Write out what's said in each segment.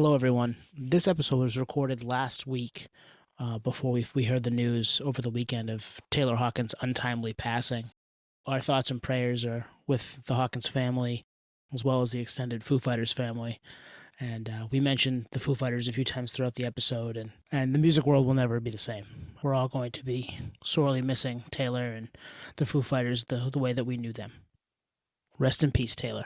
Hello, everyone. This episode was recorded last week before we heard the news over the weekend of Taylor Hawkins' untimely passing. Our thoughts and prayers are with the Hawkins family, as well as the extended Foo Fighters family. And we mentioned the Foo Fighters a few times throughout the episode, and the music world will never be the same. We're all going to be sorely missing Taylor and the Foo Fighters the way that we knew them. Rest in peace, Taylor.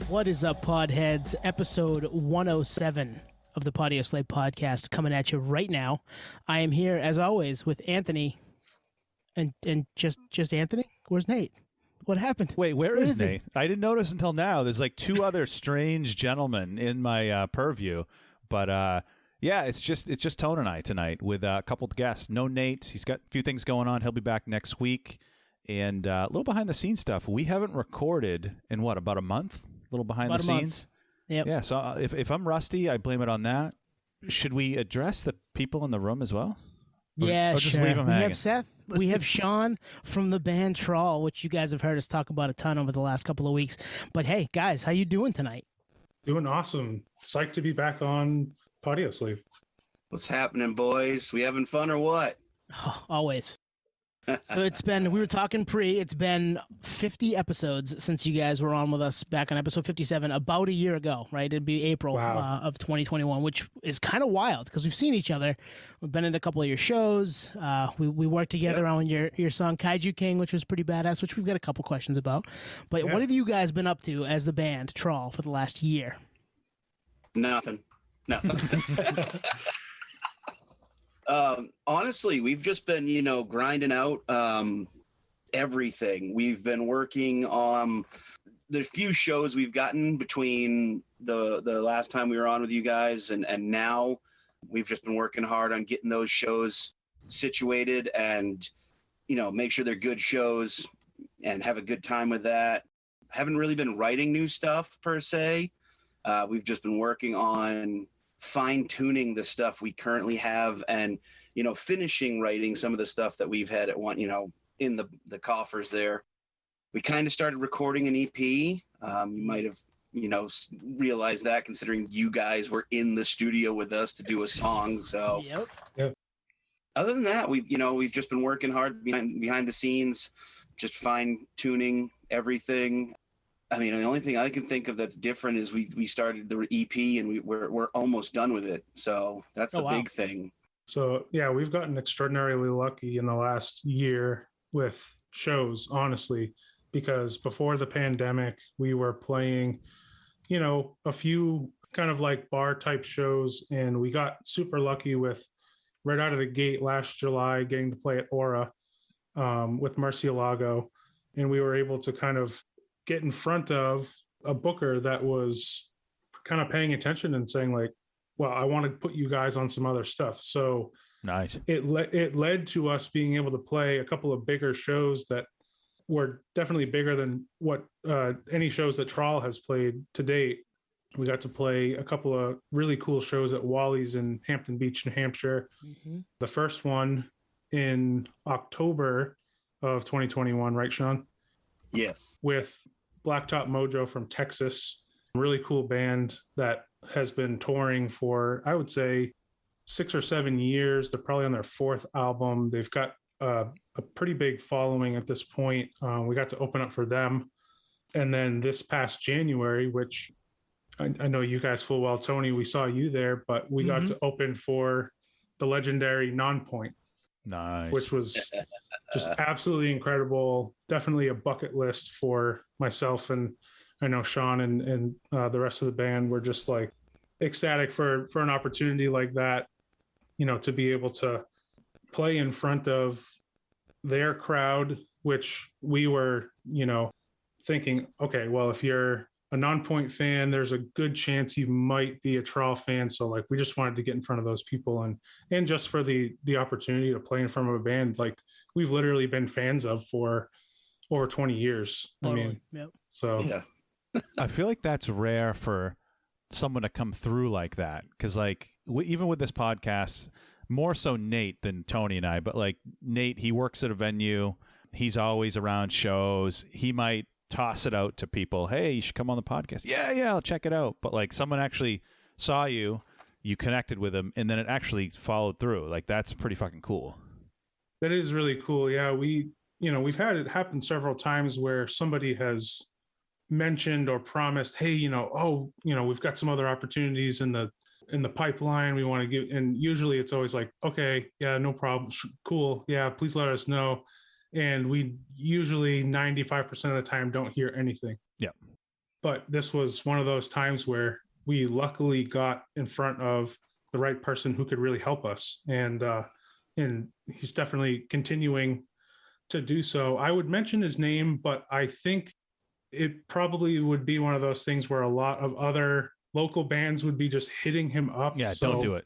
What is up, Podheads? Episode 107 of the Podioslave podcast coming at you right now. I am here, as always, with Anthony. And just Anthony? Where's Nate? What happened? Wait, where is Nate? I didn't notice until now. There's like two other strange gentlemen in my purview. But yeah, it's just Tone and I tonight with a couple of guests. No Nate. He's got a few things going on. He'll be back next week. And a little behind the scenes stuff. We haven't recorded in about a month? A little behind the scenes. Yep. Yeah, so if I'm rusty, I blame it on that. Should we address the people in the room as well? Yeah, or just sure. leave them we hanging? have Seth. We have Sean from the band Trawl, which you guys have heard us talk about a ton over the last couple of weeks. But hey, guys, how you doing tonight? Doing awesome. Psyched to be back on Podioslave. What's happening, boys? We having fun or what? Oh, always. So we were talking it's been 50 episodes since you guys were on with us back on episode 57, about a year ago, right? It'd be April of 2021, which is kind of wild because we've seen each other. We've been in a couple of your shows. We worked together on your song Kaiju King, which was pretty badass, which we've got a couple questions about. But what have you guys been up to as the band Trawl for the last year? Nothing. No. Honestly, we've just been, grinding out everything. We've been working on the few shows we've gotten between the last time we were on with you guys and now. We've just been working hard on getting those shows situated and, make sure they're good shows and have a good time with that. Haven't really been writing new stuff per se. We've just been working on fine-tuning the stuff we currently have and finishing writing some of the stuff that we've had at one in the coffers there. We kind of started recording an EP. You might have realized that considering you guys were in the studio with us to do a song. So Yep. Other than that, we've just been working hard behind the scenes, just fine-tuning everything. I mean, the only thing I can think of that's different is we started the EP and we're almost done with it. So that's the big thing. So yeah, we've gotten extraordinarily lucky in the last year with shows, honestly, because before the pandemic, we were playing, a few kind of like bar type shows, and we got super lucky with right out of the gate last July getting to play at Aura with Murcielago, and we were able to kind of get in front of a booker that was kind of paying attention and saying like, well, I want to put you guys on some other stuff. So nice. It led to us being able to play a couple of bigger shows that were definitely bigger than what any shows that Trawl has played to date. We got to play a couple of really cool shows at Wally's in Hampton Beach, New Hampshire. Mm-hmm. The first one in October of 2021, right, Sean? Yes. With Blacktop Mojo from Texas, a really cool band that has been touring for, I would say, 6 or 7 years. They're probably on their fourth album. They've got a pretty big following at this point. We got to open up for them. And then this past January, which I know you guys full well, Tony, we saw you there, but we got to open for the legendary Nonpoint. Nice. Which was just absolutely incredible. Definitely a bucket list for myself, and I know Sean and the rest of the band were just like ecstatic for an opportunity like that, to be able to play in front of their crowd, which we were, thinking, okay, well, if you're a Nonpoint fan, there's a good chance you might be a Trawl fan. So like, we just wanted to get in front of those people and just for the opportunity to play in front of a band like we've literally been fans of for over 20 years. Totally. I mean, Yep. so Yeah. I feel like that's rare for someone to come through like that. Because, like, even with this podcast, more so Nate than Tony and I, but like Nate, he works at a venue. He's always around shows. He might toss it out to people. Hey, you should come on the podcast. Yeah, I'll check it out. But like someone actually saw you, you connected with him, and then it actually followed through. Like that's pretty fucking cool. that is really cool. Yeah, we've had it happen several times where somebody has mentioned or promised, hey, we've got some other opportunities in the pipeline we want to give, and usually it's always like, okay, yeah, no problem, cool, yeah, please let us know. And we usually 95% of the time don't hear anything. Yeah. But this was one of those times where we luckily got in front of the right person who could really help us. And he's definitely continuing to do so. I would mention his name, but I think it probably would be one of those things where a lot of other local bands would be just hitting him up. Yeah, so, don't do it.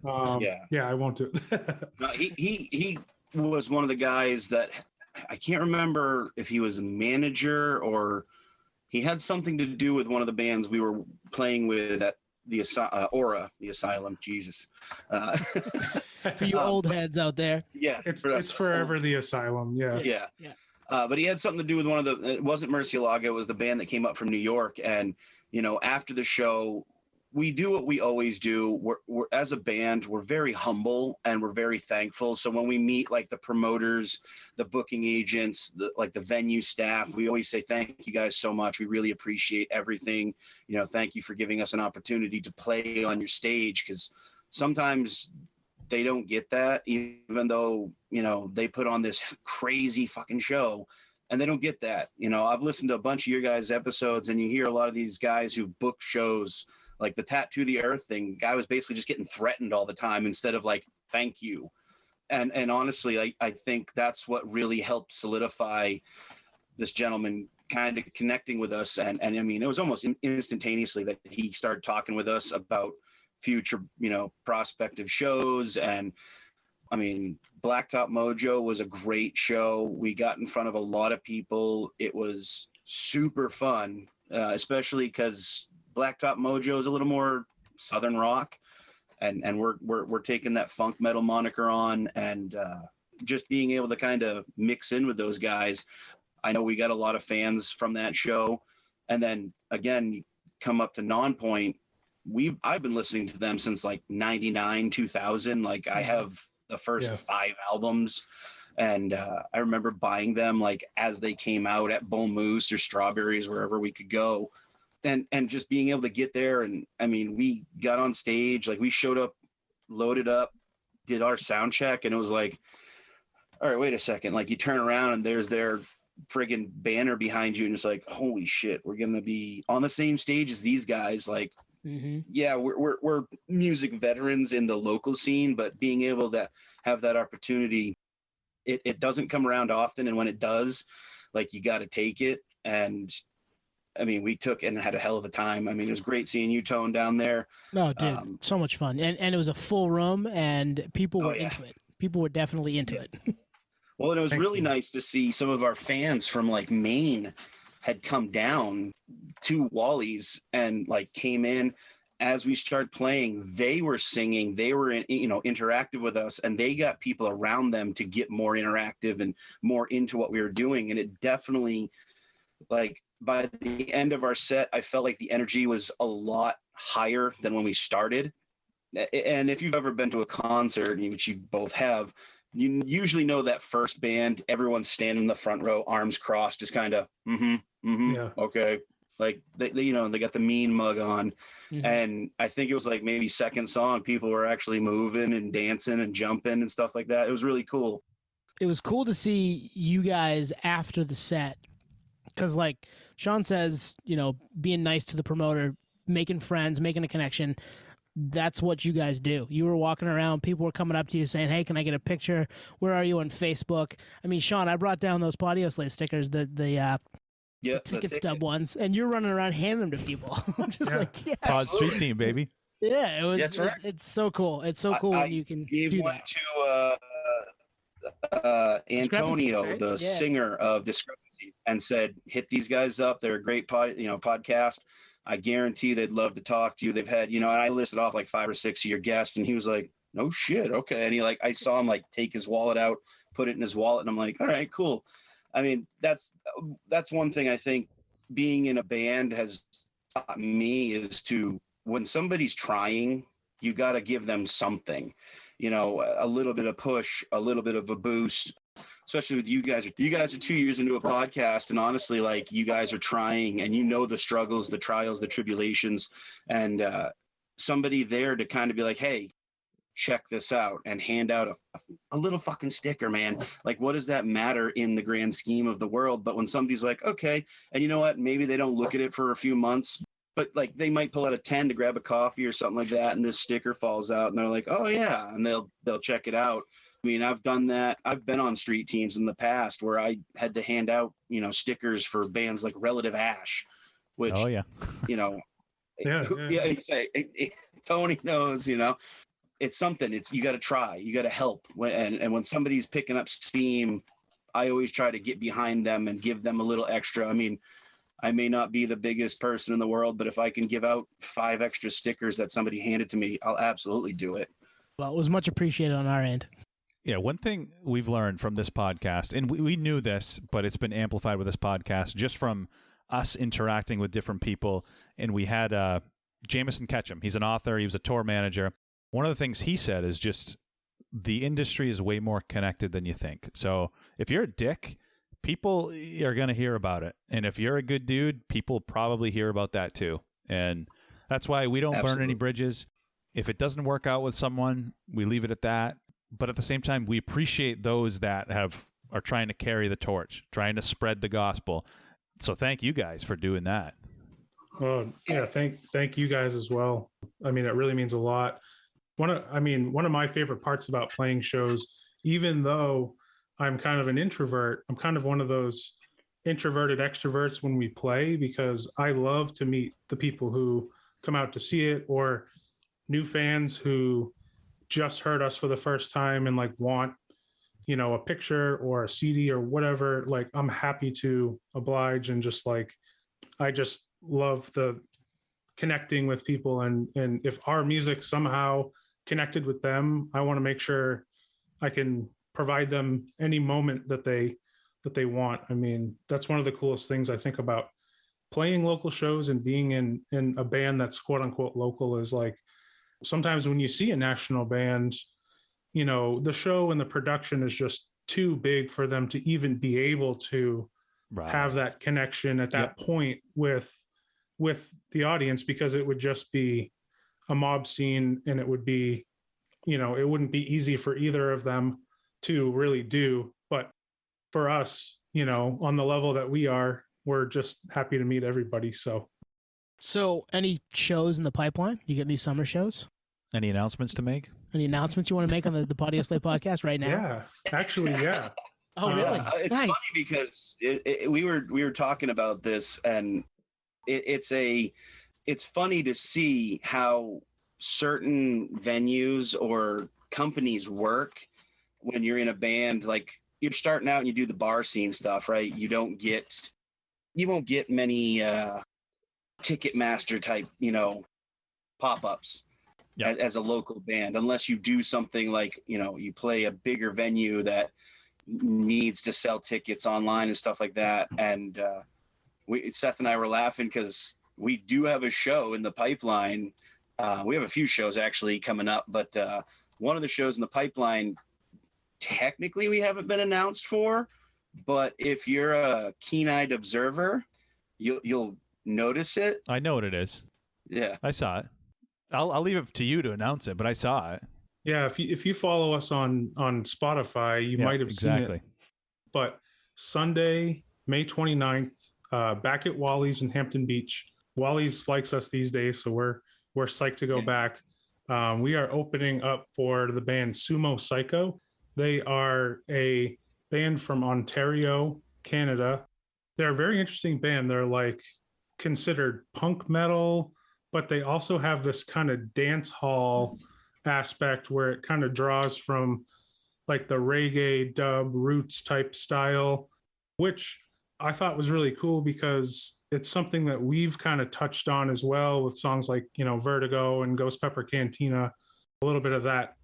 Yeah, I won't do it. No, he was one of the guys that I can't remember if he was a manager or he had something to do with one of the bands we were playing with at the the Asylum. Jesus. For you old heads out there. Yeah, it's forever the Asylum. Yeah. Yeah. Yeah. But he had something to do with one of it wasn't Murcielago, it was the band that came up from New York. And, after the show, we do what we always do. We're as a band, we're very humble and we're very thankful. So when we meet like the promoters, the booking agents, the venue staff, we always say, thank you guys so much. We really appreciate everything. Thank you for giving us an opportunity to play on your stage. Because sometimes they don't get that, even though, they put on this crazy fucking show and they don't get that. I've listened to a bunch of your guys' episodes and you hear a lot of these guys who've booked shows like the Tattoo the Earth thing. Guy was basically just getting threatened all the time instead of like, thank you. And honestly, I think that's what really helped solidify this gentleman kind of connecting with us. And I mean, it was almost instantaneously that he started talking with us about future, prospective shows. And I mean, Blacktop Mojo was a great show. We got in front of a lot of people. It was super fun, especially because Blacktop Mojo is a little more Southern rock, and we're taking that funk metal moniker on, and just being able to kind of mix in with those guys. I know we got a lot of fans from that show, and then again, come up to Nonpoint. I've been listening to them since like 99, 2000. Like I have the first 5 albums, and I remember buying them like as they came out at Bull Moose or Strawberries, wherever we could go. And just being able to get there. And I mean, we got on stage, like we showed up, loaded up, did our sound check, and it was like, all right, wait a second. Like you turn around and there's their friggin' banner behind you. And it's like, holy shit, we're going to be on the same stage as these guys. Like, yeah, we're music veterans in the local scene, but being able to have that opportunity, it doesn't come around often. And when it does, like you got to take it. And I mean, we took and had a hell of a time. I mean, it was great seeing you, Tone, down there. No, dude, so much fun. And it was a full room and people were into it. People were definitely into it. Well, and it was really nice to see some of our fans from like Maine had come down to Wally's and like came in as we started playing. They were singing, they were, interactive with us, and they got people around them to get more interactive and more into what we were doing. And it definitely, like, by the end of our set, I felt like the energy was a lot higher than when we started. And if you've ever been to a concert, which you both have, you usually know that first band, everyone's standing in the front row, arms crossed, just kind of, okay. Like they got the mean mug on. And I think it was like maybe second song, people were actually moving and dancing and jumping and stuff like that. It was really cool. It was cool to see you guys after the set. Because like Sean says, being nice to the promoter, making friends, making a connection, that's what you guys do. You were walking around, people were coming up to you saying, hey, can I get a picture? Where are you on Facebook? I mean, Sean, I brought down those Podioslave stickers, the ticket stub ones, and you're running around handing them to people. I'm just like, yes. Pod Street Team, baby. Yeah, it was. That's right. It's so cool. It's so cool when you can do one that. To Antonio, right? the singer of Discrepancy. and said, hit these guys up. They're a great podcast. I guarantee they'd love to talk to you. They've had, and I listed off like 5 or 6 of your guests, and he was like, no shit. Okay. And I saw him take his wallet out, put it in his wallet. And I'm like, all right, cool. I mean, that's one thing I think being in a band has taught me is to, when somebody's trying, you got to give them something, a little bit of push, a little bit of a boost, especially with you guys. You guys are 2 years into a podcast, and honestly, you guys are trying, and the struggles, the trials, the tribulations, and somebody there to kind of be like, hey, check this out, and hand out a little fucking sticker, man. What does that matter in the grand scheme of the world? But when somebody's like, okay, and you know what, maybe they don't look at it for a few months, but they might pull out a 10 to grab a coffee or something like that, and this sticker falls out, and they're like, oh yeah, and they'll check it out. I mean, I've done that. I've been on street teams in the past where I had to hand out, stickers for bands like Relative Ash, which, oh yeah, Tony knows, it's something. You got to try. You got to help. And when somebody's picking up steam, I always try to get behind them and give them a little extra. I mean, I may not be the biggest person in the world, but if I can give out 5 extra stickers that somebody handed to me, I'll absolutely do it. Well, it was much appreciated on our end. Yeah, one thing we've learned from this podcast, and we knew this, but it's been amplified with this podcast, just from us interacting with different people. And we had Jameson Ketchum. He's an author. He was a tour manager. One of the things he said is just the industry is way more connected than you think. So if you're a dick, people are going to hear about it. And if you're a good dude, people probably hear about that too. And that's why we don't burn any bridges. If it doesn't work out with someone, we leave it at that. But at the same time, we appreciate those that are trying to carry the torch, trying to spread the gospel. So thank you guys for doing that. Oh yeah, thank you guys as well. I mean, it really means a lot. One of my favorite parts about playing shows, even though I'm kind of an introvert, I'm kind of one of those introverted extroverts when we play, because I love to meet the people who come out to see it, or new fans who just heard us for the first time and want, a picture or a CD or whatever. I'm happy to oblige, and I just love the connecting with people. And if our music somehow connected with them, I want to make sure I can provide them any moment that they want. I mean, that's one of the coolest things I think about playing local shows and being in a band that's quote unquote local is sometimes when you see a national band, the show and the production is just too big for them to even be able to have that connection at that point with the audience, because it would just be a mob scene, and it would be, it wouldn't be easy for either of them to really do. But for us, on the level that we are, we're just happy to meet everybody. So any shows in the pipeline? You get any summer shows? Any announcements to make? Any announcements you want to make on the Podioslave podcast right now? Yeah, actually, yeah. Oh, really? It's nice. funny because we were talking about this, and it's funny to see how certain venues or companies work when you're in a band. You're starting out and you do the bar scene stuff, right? You won't get many Ticketmaster type, pop-ups as a local band, unless you do something you play a bigger venue that needs to sell tickets online and stuff like that. And Seth and I were laughing because we do have a show in the pipeline. We have a few shows actually coming up, but one of the shows in the pipeline, technically we haven't been announced for, but if you're a keen-eyed observer, you'll notice it. I know what it is. Yeah, I saw it. I'll leave it to you to announce it, but I saw it. Yeah, if you follow us on Spotify, you might have seen it. But Sunday, May 29th, back at Wally's in Hampton Beach. Wally's likes us these days, so we're psyched to go back. We are opening up for the band Sumo Psycho. They are a band from Ontario, Canada. They're a very interesting band. They're considered punk metal, but they also have this kind of dance hall aspect where it kind of draws from the reggae dub roots type style, which I thought was really cool because it's something that we've kind of touched on as well with songs like, Vertigo and Ghost Pepper Cantina, a little bit of that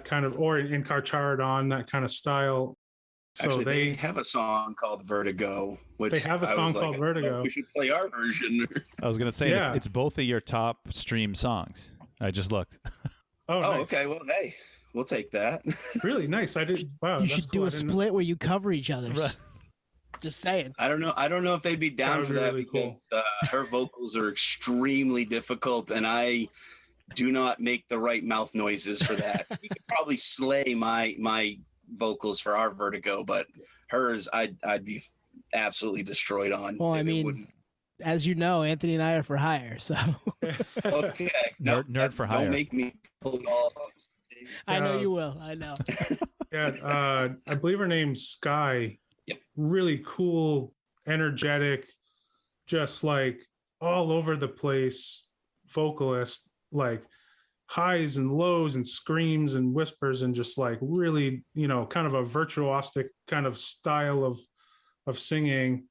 kind of, or in Carcharodon, that kind of style. So Actually, they have a song called Vertigo, which they have a song called Vertigo. We should play our version. I was going to say, it's both of your top stream songs. I just looked. Oh, nice. Okay. Well, hey, we'll take that. Really nice. I did. Wow. You should do a split where you cover each other's. Right. Just saying. I don't know if they'd be down for that, really, because her vocals are extremely difficult, and I do not make the right mouth noises for that. You could probably slay my vocals for our Vertigo, but hers I'd be absolutely destroyed on. Well, I mean, as you know, Anthony and I are for hire, so okay. No, nerd for hire. Don't make me pull it all. I know you will. I know. Yeah, I believe her name's Sky. Yep. Really cool, energetic, just like all over the place vocalist, like highs and lows and screams and whispers, and just like really, kind of a virtuosic kind of style of singing.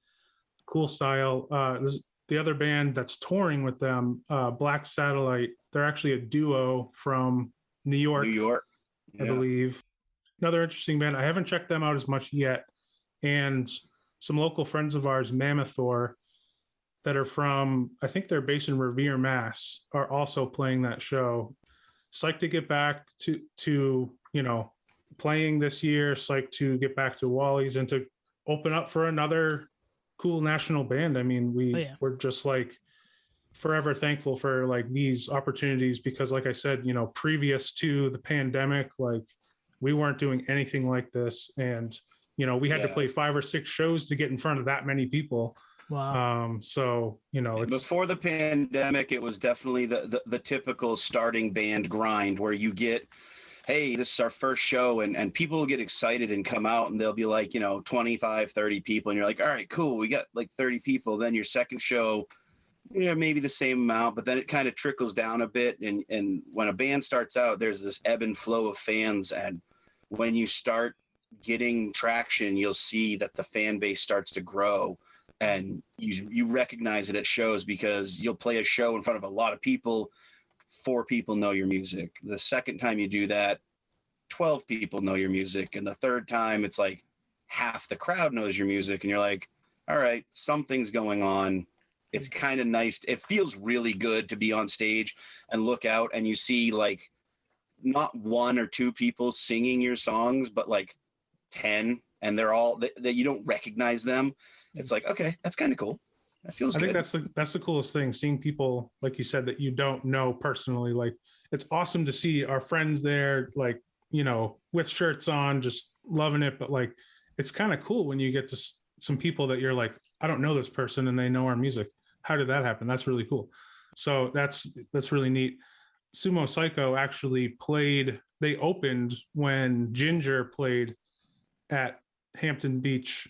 Cool style. The other band that's touring with them, Black Satellite, they're actually a duo from New York, yeah. I believe. Another interesting band. I haven't checked them out as much yet. And some local friends of ours, Mammothor, that are from, I think they're based in Revere, Mass, are also playing that show. Psyched to get back to playing this year. Psyched to get back to Wally's and to open up for another cool national band. I mean, we're just like forever thankful for like these opportunities, because like I said, previous to the pandemic, like we weren't doing anything like this, and we had to play 5 or 6 shows to get in front of that many people. Wow. So it's... Before the pandemic, it was definitely the typical starting band grind where you get, hey, this is our first show, and people will get excited and come out, and they'll be like, 25, 30 people, and you're like, all right, cool, we got like 30 people. Then your second show, maybe the same amount, but then it kind of trickles down a bit. And when a band starts out, there's this ebb and flow of fans, and when you start getting traction, you'll see that the fan base starts to grow, and you recognize it at shows, because you'll play a show in front of a lot of people. 4 people know your music. The second time you do that, 12 people know your music. And the third time, it's like half the crowd knows your music. And you're like, all right, something's going on. It's kind of nice. It feels really good to be on stage and look out and you see like not 1 or 2 people singing your songs, but like 10, and they're all that you don't recognize them. It's like, okay, that's kind of cool. That feels good. I think that's the coolest thing, seeing people, like you said, that you don't know personally. Like, it's awesome to see our friends there, like, with shirts on, just loving it. But like, it's kind of cool when you get to some people that you're like, I don't know this person, and they know our music. How did that happen? That's really cool. So that's really neat. Sumo Psycho actually they opened when Ginger played at Hampton Beach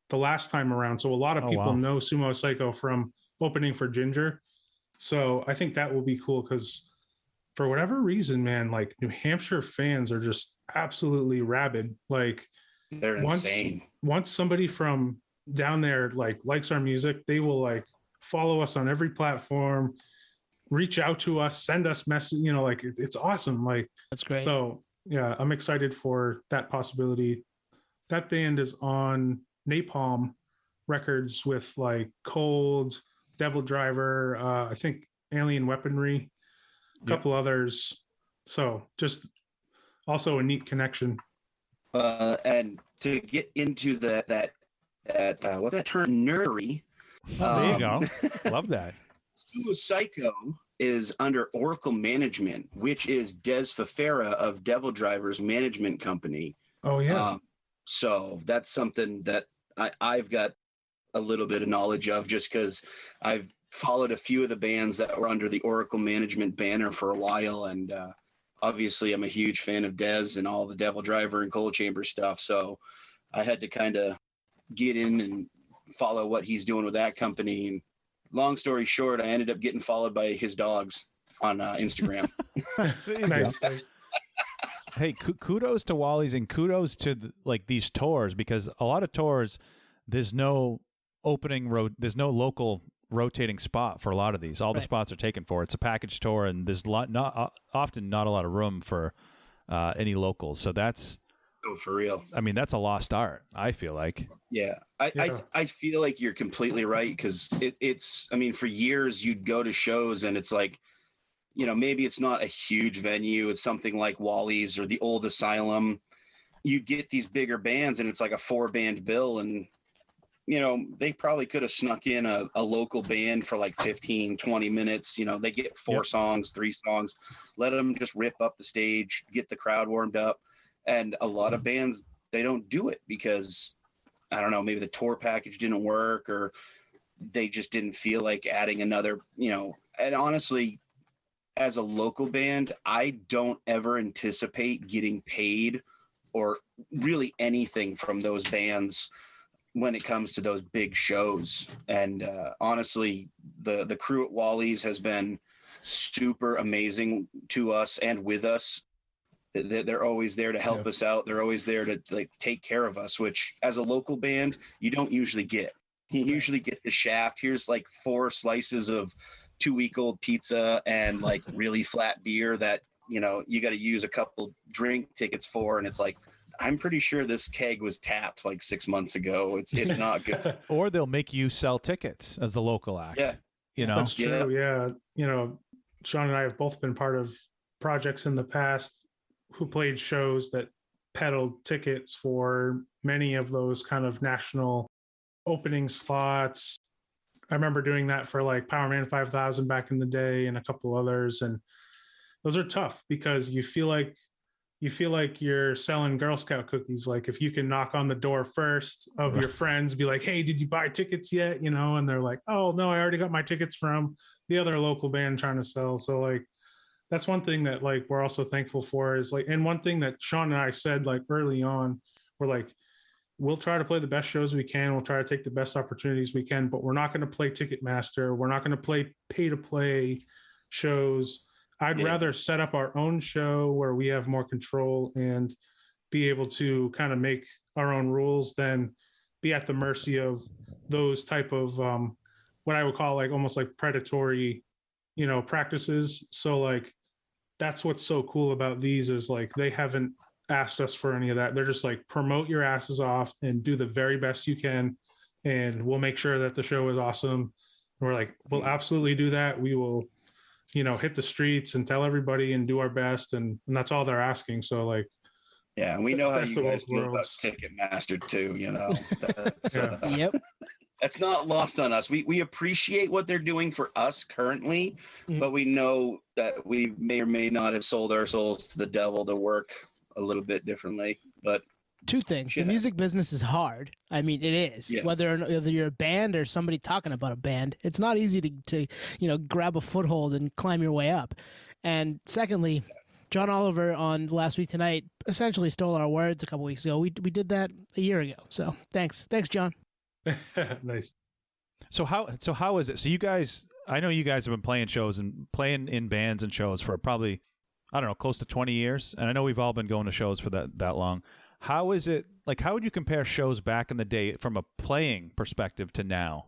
the last time around. So a lot of people know Sumo Psycho from opening for Ginger. So I think that will be cool, because for whatever reason, man, like New Hampshire fans are just absolutely rabid. Like, they're insane. Once somebody from down there like likes our music, they will like follow us on every platform, reach out to us, send us messages, like it's awesome. Like, that's great. So yeah, I'm excited for that possibility. That band is on Napalm Records with like Cold, Devil Driver, I think Alien Weaponry, a couple others. So just also a neat connection. And to get into that what's that term, nerdery. There you go. Love that. Sumo Psycho is under Oracle Management, which is Des Fafera of Devil Driver's management company. Oh yeah. So that's something that I've got a little bit of knowledge of, just because I've followed a few of the bands that were under the Oracle Management banner for a while. And obviously I'm a huge fan of Des and all the Devil Driver and Cold Chamber stuff. So I had to kind of get in and follow what he's doing with that company. And long story short, I ended up getting followed by his dogs on Instagram. Nice. Hey, kudos to Wally's, and kudos to these tours, because a lot of tours, there's no there's no local rotating spot for a lot of these. All the spots are taken for. It's a package tour, and there's often not a lot of room for any locals. So that's for real. I mean, that's a lost art, I feel like. Yeah. I feel like you're completely right, because it's I mean, for years you'd go to shows and it's like, maybe it's not a huge venue. It's something like Wally's or the Old Asylum. You get these bigger bands and it's like a 4-band bill, and they probably could have snuck in a local band for like 15, 20 minutes. They get 4 songs, 3 songs, let them just rip up the stage, get the crowd warmed up. And a lot of bands, they don't do it because, I don't know, maybe the tour package didn't work, or they just didn't feel like adding another, and honestly, as a local band, I don't ever anticipate getting paid or really anything from those bands when it comes to those big shows. And honestly, the crew at Wally's has been super amazing to us and with us. They're always there to help us out. They're always there to take care of us, which as a local band, you don't usually get. You usually get the shaft. Here's like 4 slices of 2-week-old pizza and like really flat beer that, you got to use a couple drink tickets for. And it's like, I'm pretty sure this keg was tapped like 6 months ago. It's not good. Or they'll make you sell tickets as the local act. Yeah. That's true. Yeah. Sean and I have both been part of projects in the past who played shows that peddled tickets for many of those kind of national opening slots. I remember doing that for like Power Man 5000 back in the day and a couple others. And those are tough because you feel like you're selling Girl Scout cookies. Like if you can knock on the door first of your friends, be like, hey, did you buy tickets yet? And they're like, oh no, I already got my tickets from the other local band trying to sell. So like, that's one thing that like we're also thankful for is like, and one thing that Sean and I said like early on, we're like, we'll try to play the best shows we can. We'll try to take the best opportunities we can, but we're not going to play Ticketmaster. We're not going to play pay to play shows. I'd rather set up our own show where we have more control and be able to kind of make our own rules than be at the mercy of those type of what I would call like almost like predatory, practices. So like, that's what's so cool about these is like, they haven't asked us for any of that. They're just like, promote your asses off and do the very best you can. And we'll make sure that the show is awesome. And we're like, we'll absolutely do that. We will, hit the streets and tell everybody and do our best. And that's all they're asking. So like, yeah. And we know how you guys feel about Ticketmaster too, Yep. That's not lost on us. We appreciate what they're doing for us currently, but we know that we may or may not have sold our souls to the devil to work a little bit differently. But 2 things. The music business is hard. I mean, it is. Yes. Whether you're a band or somebody talking about a band, it's not easy to grab a foothold and climb your way up. And secondly, John Oliver on Last Week Tonight essentially stole our words a couple weeks ago. We did that a year ago. So thanks, John. Nice. So how is it? So you guys, I know you guys have been playing shows and playing in bands and shows for probably, I don't know, close to 20 years. And I know we've all been going to shows for that long. How is it, like, how would you compare shows back in the day from a playing perspective to now?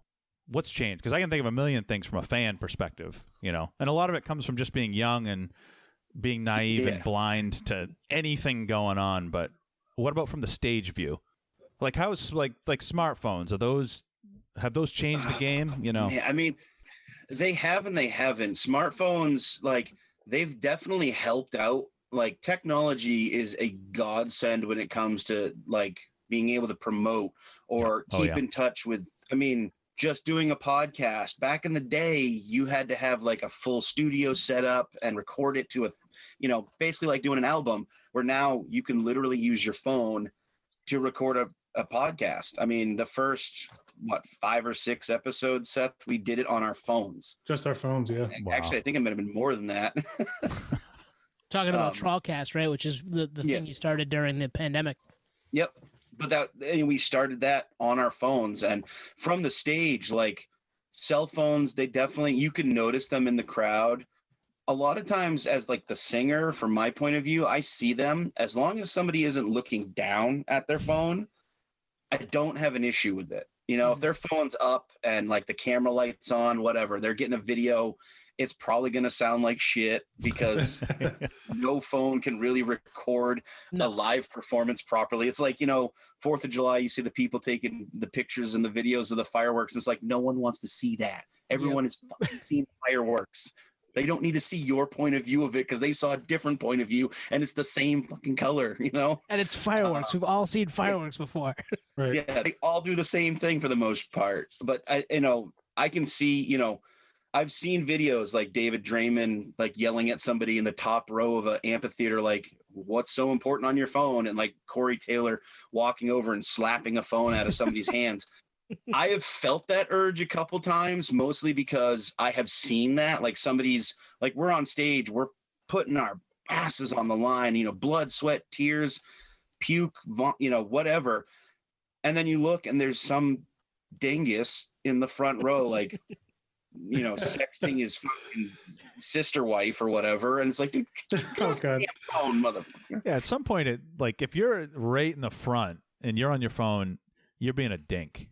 What's changed? Because I can think of a million things from a fan perspective, and a lot of it comes from just being young and being naive and blind to anything going on. But what about from the stage view? Like, how's like smartphones? Have those changed the game? Yeah, I mean, they have and they haven't. Smartphones, like, they've definitely helped out. Like, technology is a godsend when it comes to like being able to promote or keep in touch with. I mean, just doing a podcast. Back in the day, you had to have like a full studio set up and record it to basically like doing an album. Where now you can literally use your phone to record a podcast. I mean, the first 5 or 6 episodes, Seth, we did it on our phones. Just our phones, yeah. Wow. Actually, I think it might have been more than that. Talking about Trawlcast, right? Which is the thing you started during the pandemic. Yep. But we started that on our phones, and from the stage, like cell phones, they definitely, you can notice them in the crowd. A lot of times as like the singer, from my point of view, I see them as long as somebody isn't looking down at their phone. I don't have an issue with it. You know, if their phone's up and like the camera light's on, whatever, they're getting a video, it's probably going to sound like shit because no phone can really record a live performance properly. It's like, you know, 4th of July, you see the people taking the pictures and the videos of the fireworks. It's like, no one wants to see that. Everyone is fucking seeing fireworks. They don't need to see your point of view of it because they saw a different point of view and it's the same fucking color, you know? And it's fireworks. We've all seen fireworks before. Right. Yeah, they all do the same thing for the most part. But I can see, you know, I've seen videos like David Draymond like yelling at somebody in the top row of an amphitheater, like, what's so important on your phone? And like Corey Taylor walking over and slapping a phone out of somebody's hands. I have felt that urge a couple times, mostly because I have seen that, like somebody's like, we're on stage, we're putting our asses on the line, you know, blood, sweat, tears, puke, you know, whatever. And then you look and there's some dingus in the front row, like, you know, sexting his fucking sister wife or whatever. And it's like, dude, Oh, God. phone, motherfucker. Yeah, at some point, like if you're right in the front and you're on your phone, you're being a dink.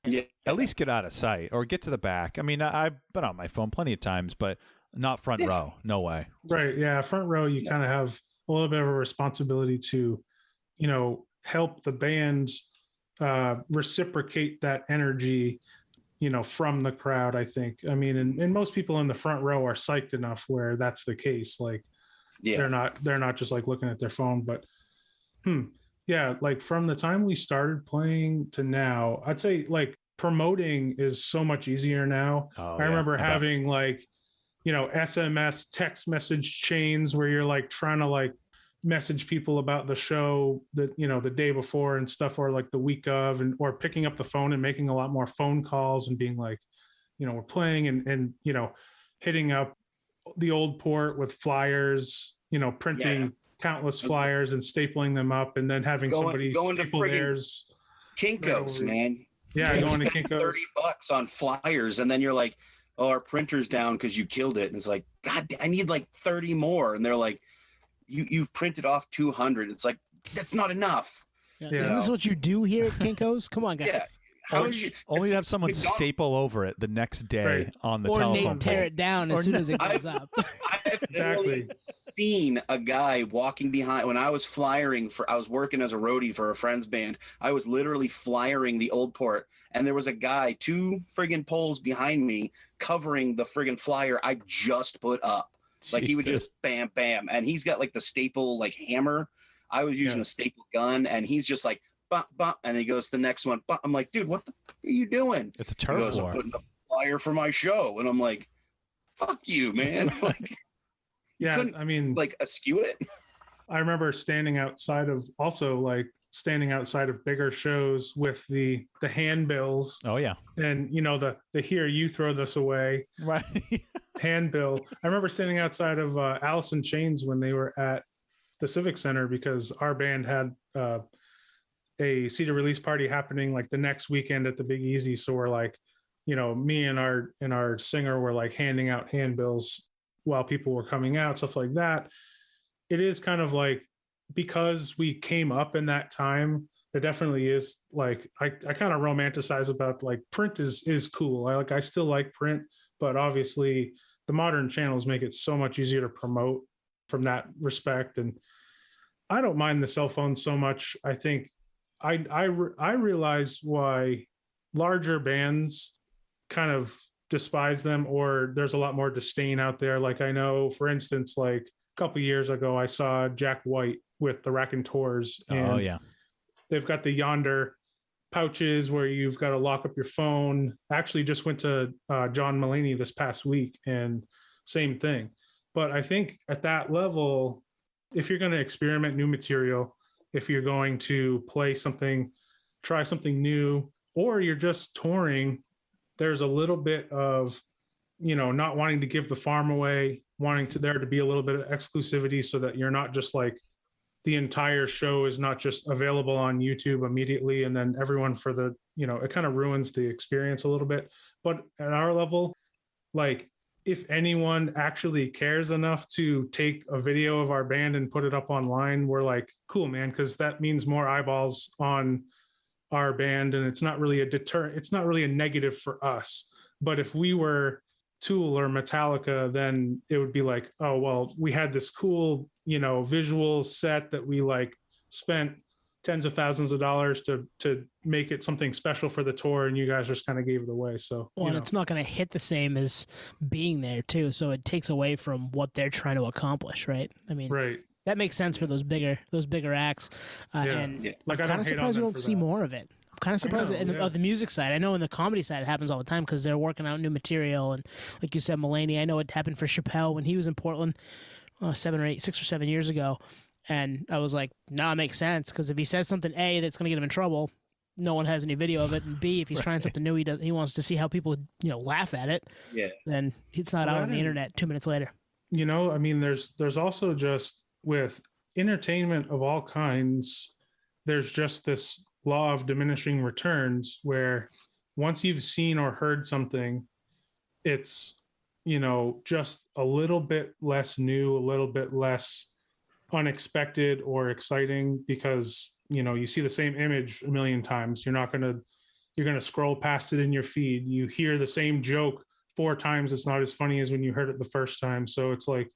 Yeah. At least get out of sight or get to the back. I mean, I've been on my phone plenty of times, but not front row. No way. Right. Yeah. Front row, you kind of have a little bit of a responsibility to, you know, help the band reciprocate that energy, you know, from the crowd, I think. I mean, and most people in the front row are psyched enough where that's the case. Like, they're not just like looking at their phone, but yeah, like from the time we started playing to now, I'd say like promoting is so much easier now. I remember having like, you know, SMS text message chains where you're like trying to like message people about the show that, you know, the day before and stuff, or like the week of, and or picking up the phone and making a lot more phone calls and being like, you know, we're playing and you know, hitting up the old port with flyers, you know, printing countless flyers and stapling them up and then having somebody staple theirs. Kinko's, man. Yeah, going to Kinko's. $30 on flyers, and then you're like, oh, our printer's down because you killed it. And it's like, God, I need like 30 more. And they're like, you've printed off 200. It's like, that's not enough. Yeah. Isn't this what you do here at Kinko's? Come on, guys. Yeah. Only to have someone staple over it the next day on the telephone. Or Nate tear it down as soon as it goes up. I've literally seen a guy walking behind when I was flyering I was working as a roadie for a friend's band. I was literally flyering the old port, and there was a guy 2 friggin' poles behind me covering the friggin' flyer I just put up. Like he would just bam, bam. And he's got like the staple like hammer. I was using a staple gun, and he's just like, bump, bump, and he goes to the next one. Bump. I'm like, dude, what the fuck are you doing? It's a turf war. I'm putting a flyer for my show, and I'm like, fuck you, man. Like, I mean, like eschew it. I remember standing outside of bigger shows with the handbills. Oh yeah, and you know the here, you throw this away, right? Handbill. I remember standing outside of Alice in Chains when they were at the Civic Center because our band had a CD release party happening like the next weekend at the Big Easy. So we're like, you know, me and our singer were like handing out handbills while people were coming out, stuff like that. It is kind of like, because we came up in that time, it definitely is like, I kind of romanticize about like print is cool. I still like print, but obviously the modern channels make it so much easier to promote from that respect. And I don't mind the cell phone so much. I think I realize why larger bands kind of despise them, or there's a lot more disdain out there. Like I know, for instance, like a couple of years ago, I saw Jack White with the Raconteurs, and they've got the Yonder pouches where you've got to lock up your phone. I actually just went to John Mulaney this past week, and same thing. But I think at that level, if you're going to experiment new material, if you're going to play something, try something new, or you're just touring, there's a little bit of, you know, not wanting to give the farm away, wanting there to be a little bit of exclusivity so that you're not just like, the entire show is not just available on YouTube immediately. And then everyone for the, you know, it kind of ruins the experience a little bit. But at our level, like if anyone actually cares enough to take a video of our band and put it up online, we're like, cool, man. Cause that means more eyeballs on our band, and it's not really a deterrent. It's not really a negative for us. But if we were Tool or Metallica, then it would be like, oh, well, we had this cool, visual set that we like spent tens of thousands of dollars to make it something special for the tour, and you guys just kind of gave it away. So, well, and it's not going to hit the same as being there too. So it takes away from what they're trying to accomplish, right? I mean, right. That makes sense for those bigger acts. And Like, I'm kind of surprised we don't see more of it. I'm kind of surprised on the music side. I know in the comedy side it happens all the time because they're working out new material. And like you said, Mulaney, I know it happened for Chappelle when he was in Portland 6 or 7 years ago. And I was like, no, it makes sense because if he says something A that's going to get him in trouble, no one has any video of it. And B, if he's trying something new, he wants to see how people laugh at it. Yeah. Then it's not out on the internet 2 minutes later. I mean, there's also just with entertainment of all kinds, there's just this law of diminishing returns where once you've seen or heard something, it's just a little bit less new, a little bit less unexpected or exciting because you see the same image a million times. You're going to scroll past it in your feed. You hear the same joke 4 times. It's not as funny as when you heard it the first time. So it's like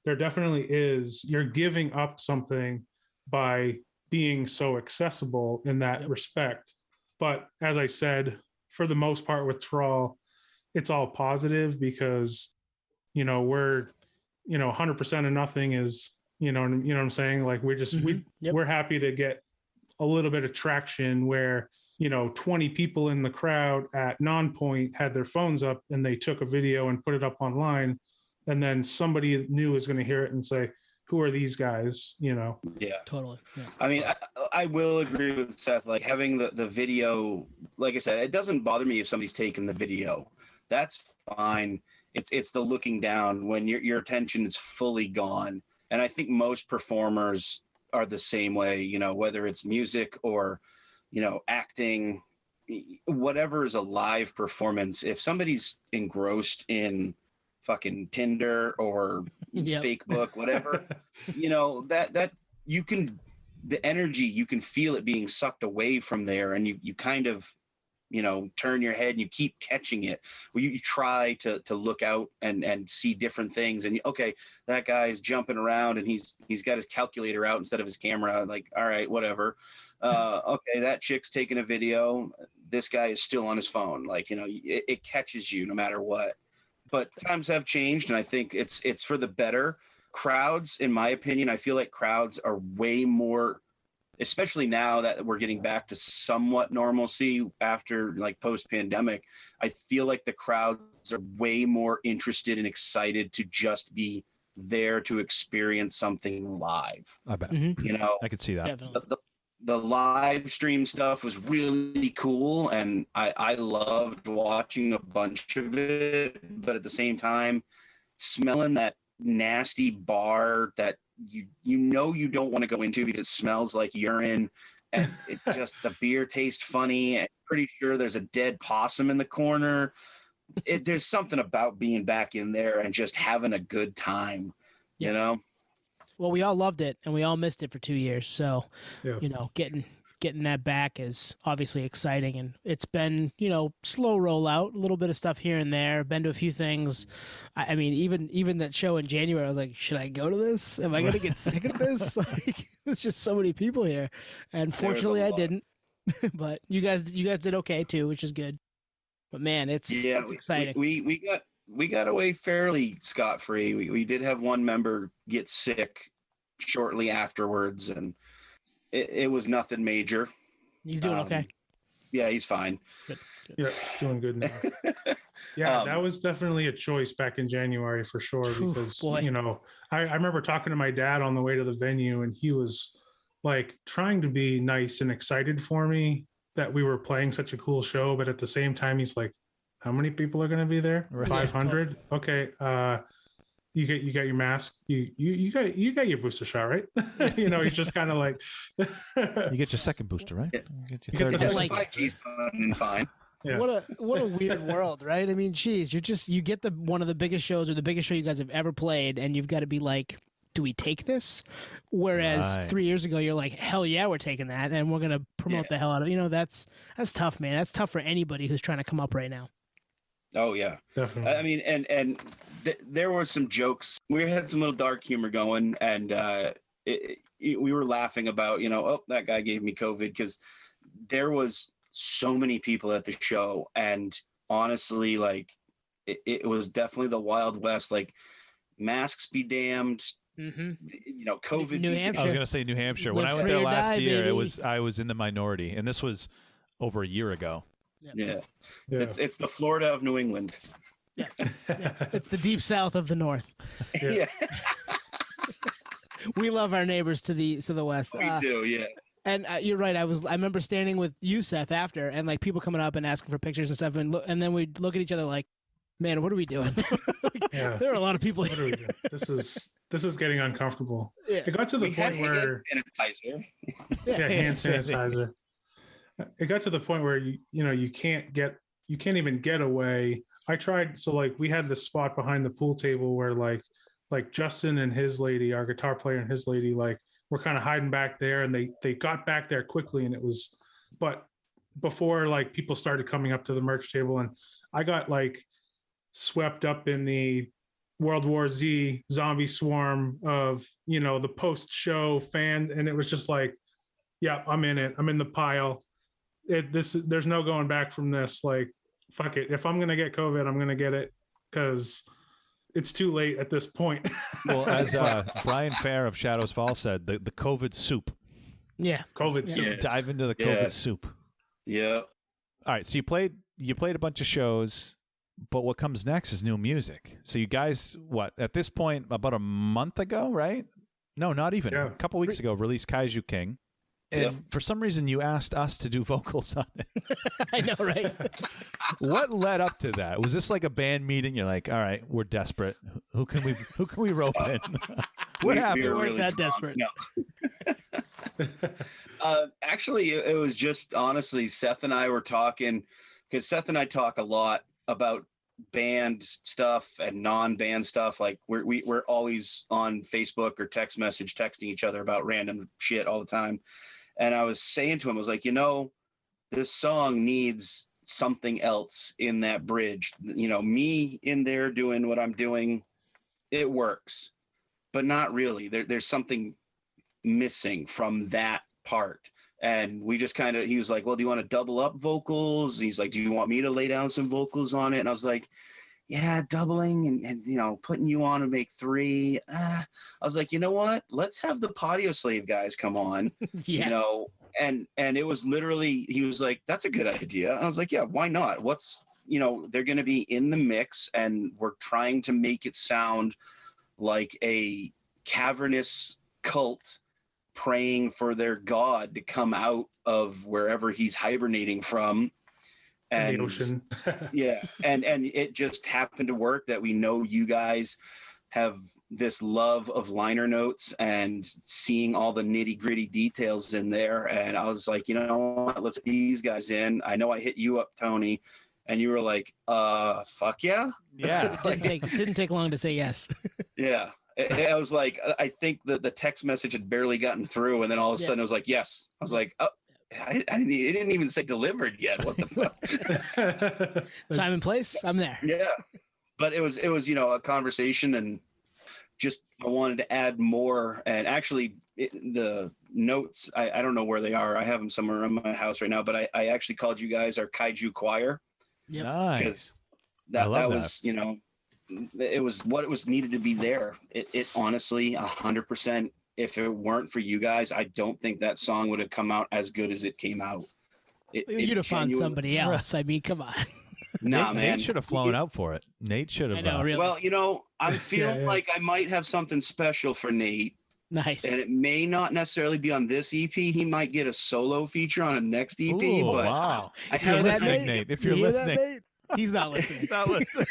there definitely is, you're giving up something by being so accessible in that respect. But as I said, for the most part with Trawl, it's all positive because we're 100% of nothing is what I'm saying, like we're just we're happy to get a little bit of traction where 20 people in the crowd at Nonpoint had their phones up and they took a video and put it up online, and then somebody new is going to hear it and say, who are these guys? Yeah, totally. Yeah. I mean, I will agree with Seth. Like having the video, like I said, it doesn't bother me if somebody's taking the video. That's fine. It's the looking down when your attention is fully gone. And I think most performers are the same way, whether it's music or, acting, whatever is a live performance. If somebody's engrossed in fucking Tinder or fake book, whatever, that you can, the energy, you can feel it being sucked away from there. And you kind of, turn your head and you keep catching it. Well, you try to look out and see different things. And okay, that guy's jumping around and he's got his calculator out instead of his camera. Like, all right, whatever. Okay, that chick's taking a video. This guy is still on his phone. Like, it catches you no matter what. But times have changed, and I think it's for the better. Crowds, in my opinion, I feel like crowds are way more, especially now that we're getting back to somewhat normalcy after like post-pandemic. I feel like the crowds are way more interested and excited to just be there to experience something live. I bet. I could see that. Definitely. The live stream stuff was really cool, and I loved watching a bunch of it. But at the same time, smelling that nasty bar that you don't want to go into because it smells like urine, and it just the beer tastes funny. I'm pretty sure there's a dead possum in the corner. There's something about being back in there and just having a good time, Well, we all loved it and we all missed it for 2 years. So, getting that back is obviously exciting, and it's been, slow rollout, a little bit of stuff here and there. Been to a few things. I mean, even that show in January, I was like, should I go to this? Am I going to get sick of this? Like, there's just so many people here, and fortunately, I didn't. But you guys did okay too, which is good. But man, it's exciting. We got away fairly scot-free. We did have one member get sick shortly afterwards, and it was nothing major. He's doing okay. Yeah, he's fine. Good. Yeah, he's doing good now. Yeah, that was definitely a choice back in January for sure, because, I remember talking to my dad on the way to the venue, and he was like trying to be nice and excited for me that we were playing such a cool show. But at the same time, he's like, how many people are going to be there? 500. Okay. You got your mask. You got your booster shot, right? He's just kind of like, you get your second booster, right? Yeah. You get your third. Like, 5G's fine. Yeah. What a weird world, right? I mean, geez, you get one of the biggest shows or the biggest show you guys have ever played, and you've got to be like do we take this? Whereas Right. 3 years ago, you're like, hell yeah, we're taking that, and we're gonna promote the hell out of it. That's tough, man. That's tough for anybody who's trying to come up right now. Oh yeah, Definitely. I mean, and there were some jokes. We had some little dark humor going, and we were laughing about, oh, that guy gave me COVID, because there was so many people at the show, and honestly, like it was definitely the Wild West. Like, masks be damned. COVID. New I Hampshire. was going to say New Hampshire. When Live I went free there or last die, year, baby. I was in the minority, and this was over a year ago. Yeah. Yeah. It's the Florida of New England. Yeah. It's the deep south of the north. Yeah. We love our neighbors to the west. We do, yeah. And you're right. I remember standing with you, Seth, after, and like people coming up and asking for pictures and stuff, and then we'd look at each other like, man, what are we doing? Yeah. There are a lot of people What are we here. doing? This is getting uncomfortable. Yeah. It got to the We had point where hand sanitizer. hand sanitizer. It got to the point where you can't even get away. I tried, so like we had this spot behind the pool table where like Justin and his lady, our guitar player and his lady, like were kind of hiding back there, and they got back there quickly, and it was, but before like people started coming up to the merch table, and I got like swept up in the World War Z zombie swarm of the post-show fans, and it was just like, yeah, I'm in it. I'm in the pile. There's no going back from this. Like, fuck it. If I'm gonna get COVID, I'm gonna get it, because it's too late at this point. Well, as Brian Fair of Shadows Fall said, the COVID soup. Yeah. COVID Yeah. soup. Yeah. Dive into the Yeah. COVID soup. Yeah. All right, so you played a bunch of shows, but what comes next is new music. So you guys, at this point, about a month ago, right? No, not even. Yeah. A couple weeks ago, released Kaiju King. And Yeah. for some reason, you asked us to do vocals on it. I know, right? What led up to that? Was this like a band meeting? You're like, all right, we're desperate. Who can we rope in? What happened? We were weren't that drunk. desperate. No. Actually, it was just, honestly, Seth and I were talking, because Seth and I talk a lot about band stuff and non-band stuff. Like we're always on Facebook or text message texting each other about random shit all the time. And I was saying to him, I was like, this song needs something else in that bridge. Me in there doing what I'm doing, it works, but not really. There's something missing from that part. And we just he was like, well, do you want to double up vocals? He's like, do you want me to lay down some vocals on it? And I was like, yeah, doubling and putting you on to make 3. I was like, you know what? Let's have the Podioslave guys come on. Yeah. And it was literally, he was like, that's a good idea. And I was like, yeah, why not? They're going to be in the mix, and we're trying to make it sound like a cavernous cult praying for their god to come out of wherever he's hibernating from. And the ocean. yeah, and it just happened to work that we know you guys have this love of liner notes and seeing all the nitty-gritty details in there. And I was like, you know what, let's get these guys in. I know I hit you up, Tony, and you were like, fuck yeah. Yeah. Didn't take long to say yes. Yeah. I was like, I think that the text message had barely gotten through, and then all of a sudden it was like, yes. I was like, oh, it didn't even say delivered yet. What the fuck? Time and place, I'm there. Yeah. But it was a conversation, and just I wanted to add more. And actually, the notes, I don't know where they are. I have them somewhere in my house right now. But I actually called you guys our Kaiju Choir. Yep. Nice. Because that was, it was what it was needed to be there. It honestly, 100%. If it weren't for you guys, I don't think that song would have come out as good as it came out. You'd have found somebody else. I mean, come on. Nah, man. Nate should have flown out for it. Nate should have. I know, really. Well, I'm feeling like I might have something special for Nate. Nice. And it may not necessarily be on this EP. He might get a solo feature on a next EP. Ooh, but wow. I If you're have listening, Nate, if you're You hear that, listening. Nate? He's not listening. He's not listening.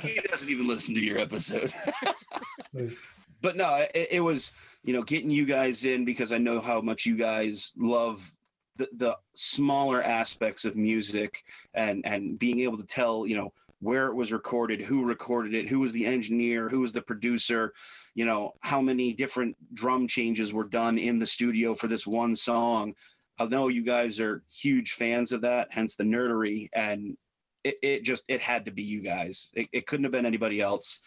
He doesn't even listen to your episode. But no, it was, getting you guys in, because I know how much you guys love the smaller aspects of music, and being able to tell, where it was recorded, who recorded it, who was the engineer, who was the producer, you know, how many different drum changes were done in the studio for this one song. I know you guys are huge fans of that, hence the nerdery, and it had to be you guys. It couldn't have been anybody else.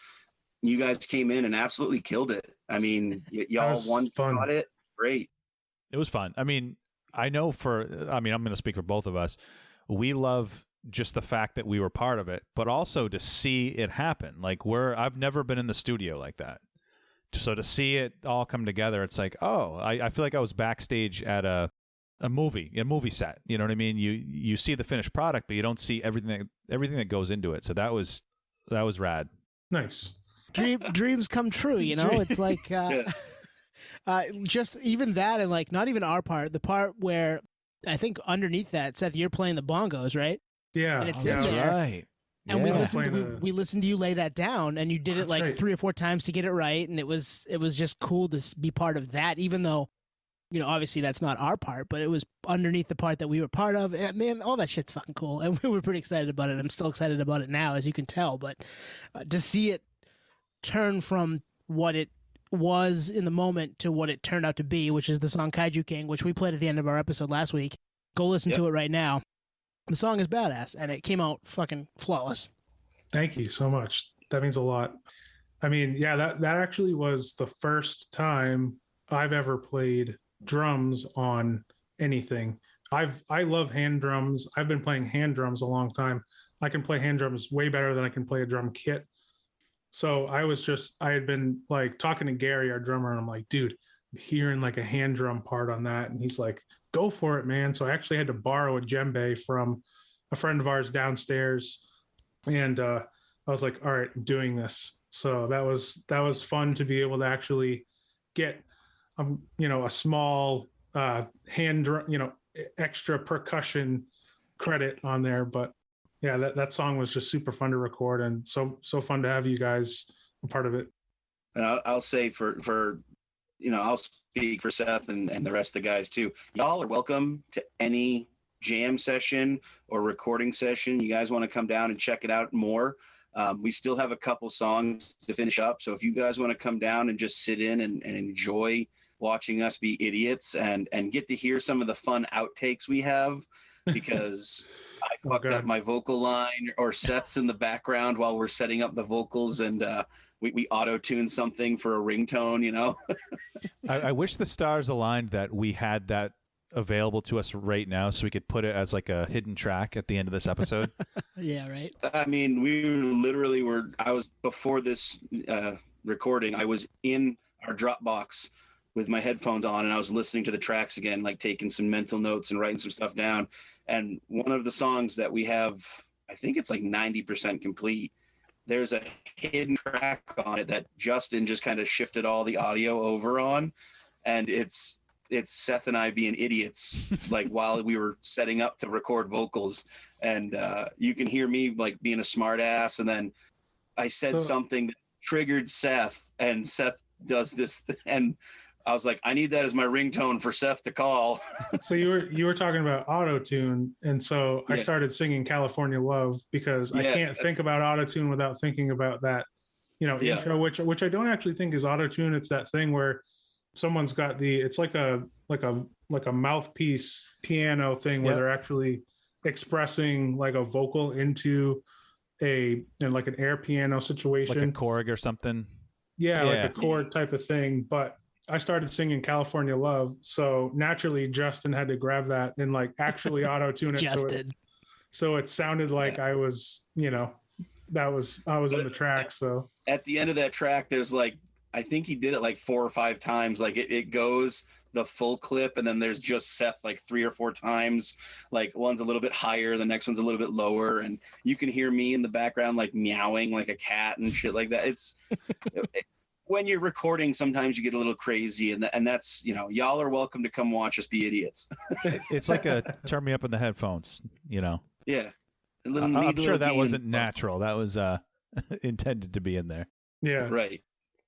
You guys came in and absolutely killed it. I mean, y'all got it. Great. It was fun. I mean, I'm going to speak for both of us. We love just the fact that we were part of it, but also to see it happen. Like I've never been in the studio like that. So to see it all come together, it's like, oh, I feel like I was backstage at a movie set. You know what I mean? You see the finished product, but you don't see everything that goes into it. So that was rad. Nice. Dreams come true, you know? It's like just even that, and like not even our part, the part where I think underneath that, Seth, you're playing the bongos, right? Yeah. And it's in there. Right. And Yeah. we listened to you lay that down, and you did it like right. 3 or 4 times to get it right, and it was just cool to be part of that, even though, you know, obviously that's not our part, but it was underneath the part that we were part of. And man, all that shit's fucking cool, and we were pretty excited about it. I'm still excited about it now, as you can tell. But to see it turn from what it was in the moment to what it turned out to be, which is the song Kaiju King, which we played at the end of our episode last week. Go listen to it right now. The song is badass, and it came out fucking flawless. Thank you so much. That means a lot. I mean, yeah, that actually was the first time I've ever played drums on anything. I love hand drums. I've been playing hand drums a long time. I can play hand drums way better than I can play a drum kit. So I had been like talking to Gary, our drummer, and I'm like, dude, I'm hearing like a hand drum part on that. And he's like, go for it, man. So I actually had to borrow a djembe from a friend of ours downstairs. And I was like, all right, I'm doing this. So that was fun to be able to actually get, a small hand drum, extra percussion credit on there. But yeah, that song was just super fun to record, and so fun to have you guys a part of it. I'll say I'll speak for Seth and the rest of the guys too. Y'all are welcome to any jam session or recording session. You guys want to come down and check it out more. We still have a couple songs to finish up. So if you guys want to come down and just sit in and enjoy watching us be idiots and get to hear some of the fun outtakes we have, because I fucked up my vocal line, or Seth's in the background while we're setting up the vocals, and we auto-tune something for a ringtone, you know? I wish the stars aligned that we had that available to us right now, so we could put it as like a hidden track at the end of this episode. Yeah, right. I mean, before this recording, I was in our Dropbox with my headphones on, and I was listening to the tracks again, like taking some mental notes and writing some stuff down. And one of the songs that we have, I think it's like 90% complete, there's a hidden track on it that Justin just kind of shifted all the audio over on. And it's Seth and I being idiots, like while we were setting up to record vocals. And you can hear me like being a smart ass. And then I said something that triggered Seth, and Seth does this. And I was like, I need that as my ringtone for Seth to call. So you were talking about auto-tune, and so I started singing California Love, because I can't think about auto-tune without thinking about that, intro, which I don't actually think is auto-tune. It's that thing where someone's got it's like a mouthpiece piano thing where they're actually expressing like a vocal into like an air piano situation. Like a Korg or something. Yeah, like a chord type of thing. But I started singing California Love, so naturally Justin had to grab that and like actually auto-tune it. So it sounded like I was, I was in the track. So at the end of that track, there's like, I think he did it like 4 or 5 times. Like it goes the full clip, and then there's just Seth like 3 or 4 times. Like one's a little bit higher, the next one's a little bit lower, and you can hear me in the background like meowing like a cat and shit like that. It's when you're recording, sometimes you get a little crazy, and that's, y'all are welcome to come watch us be idiots. It's like a turn me up in the headphones, Yeah. I'm sure that wasn't natural. That was intended to be in there. Yeah. Right.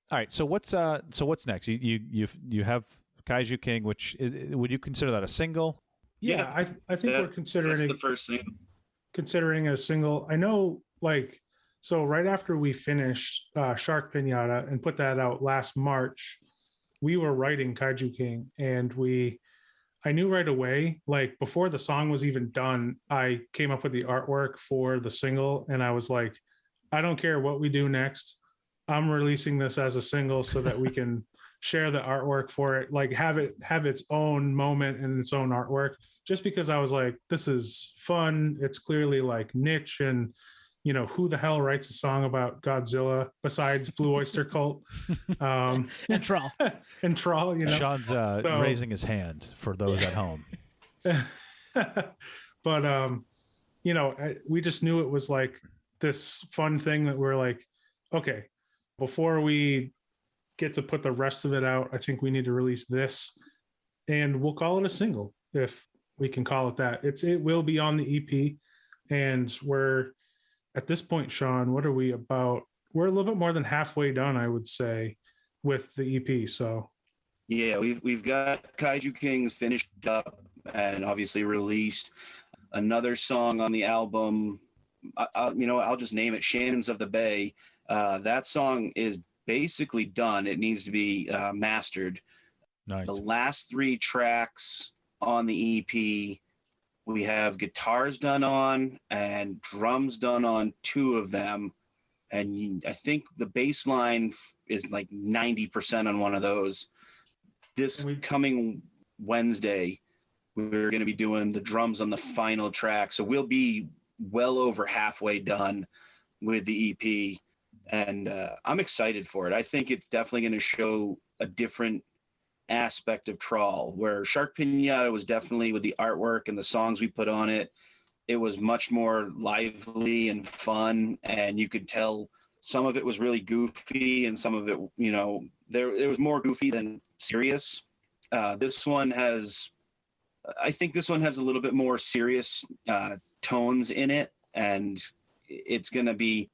All right. So what's next? You have Kaiju King, which would you consider that a single? Yeah, I think we're considering that's the first thing. Considering a single. I know like, so right after we finished Shark Pinata and put that out last March, we were writing Kaiju King, and I knew right away, like before the song was even done, I came up with the artwork for the single, and I was like, I don't care what we do next. I'm releasing this as a single so that we can share the artwork for it, like have its own moment and its own artwork. Just because I was like, this is fun. It's clearly like niche, and who the hell writes a song about Godzilla besides Blue Oyster Cult And Trawl. and Trawl? Sean's raising his hand for those at home. But we just knew it was like this fun thing that we're like, okay, before we get to put the rest of it out, I think we need to release this, and we'll call it a single if we can call it that. It will be on the EP, and we're at this point, Sean, what are we about? We're a little bit more than halfway done, I would say, with the EP. So yeah, we've got Kaiju Kings finished up and obviously released. Another song on the album, I'll just name it Shannons of the Bay. That song is basically done. It needs to be mastered. Nice. The last 3 tracks on the EP, we have guitars done on and drums done on 2 of them. And I think the bass line is like 90% on one of those. This coming Wednesday, we're going to be doing the drums on the final track. So we'll be well over halfway done with the EP. And I'm excited for it. I think it's definitely going to show a different aspect of Trawl, where Shark Pinata was definitely, with the artwork and the songs we put on it, it was much more lively and fun, and you could tell some of it was really goofy and some of it, it was more goofy than serious. This one has a little bit more serious tones in it, and it's going to be,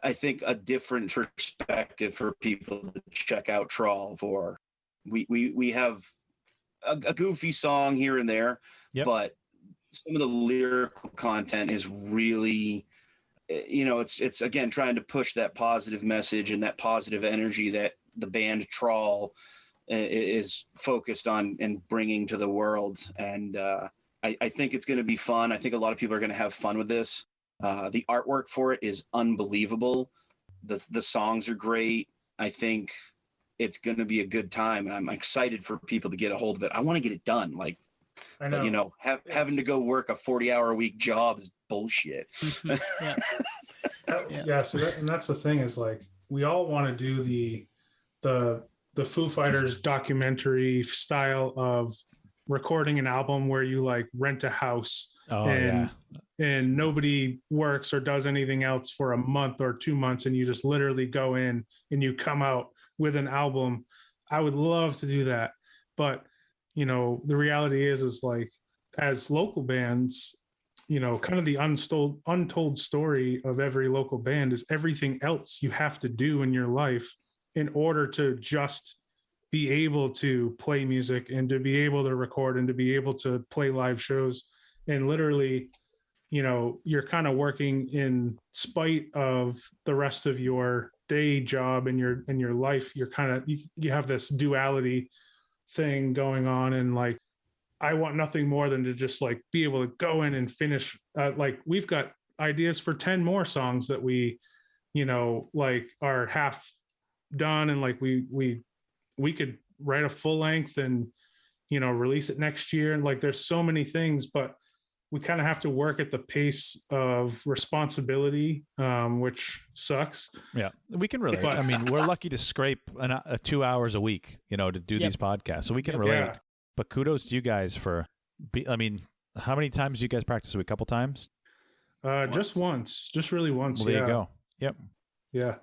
I think, a different perspective for people to check out Trawl for. We have a goofy song here and there, yep. But some of the lyrical content is really, it's again trying to push that positive message and that positive energy that the band Trawl is focused on and bringing to the world. And I think it's going to be fun. I think a lot of people are going to have fun with this. The artwork for it is unbelievable. The songs are great. I think it's going to be a good time, and I'm excited for people to get a hold of it. I want to get it done. Like, I know. But, having to go work a 40-hour-a-week job is bullshit. Yeah. So that's the thing, is like, we all want to do the Foo Fighters documentary style of recording an album where you like rent a house and nobody works or does anything else for a month or 2 months, and you just literally go in and you come out with an album. I would love to do that, but the reality is like, as local bands, kind of the untold story of every local band is everything else you have to do in your life in order to just be able to play music and to be able to record and to be able to play live shows. And literally, you're kind of working in spite of the rest of your day job and your life. You're kind of, you have this duality thing going on. And like, I want nothing more than to just like be able to go in and finish. Like, we've got ideas for 10 more songs that we, like, are half done. And like, we could write a full length and, release it next year. And like, there's so many things, but we kind of have to work at the pace of responsibility, which sucks. Yeah, we can relate. I mean, we're lucky to scrape 2 hours a week, to do these podcasts. So we can relate. Yeah. But kudos to you guys for, how many times do you guys practice a week? A couple times? Just once, just really once. Well, there you go. Yep. Yeah.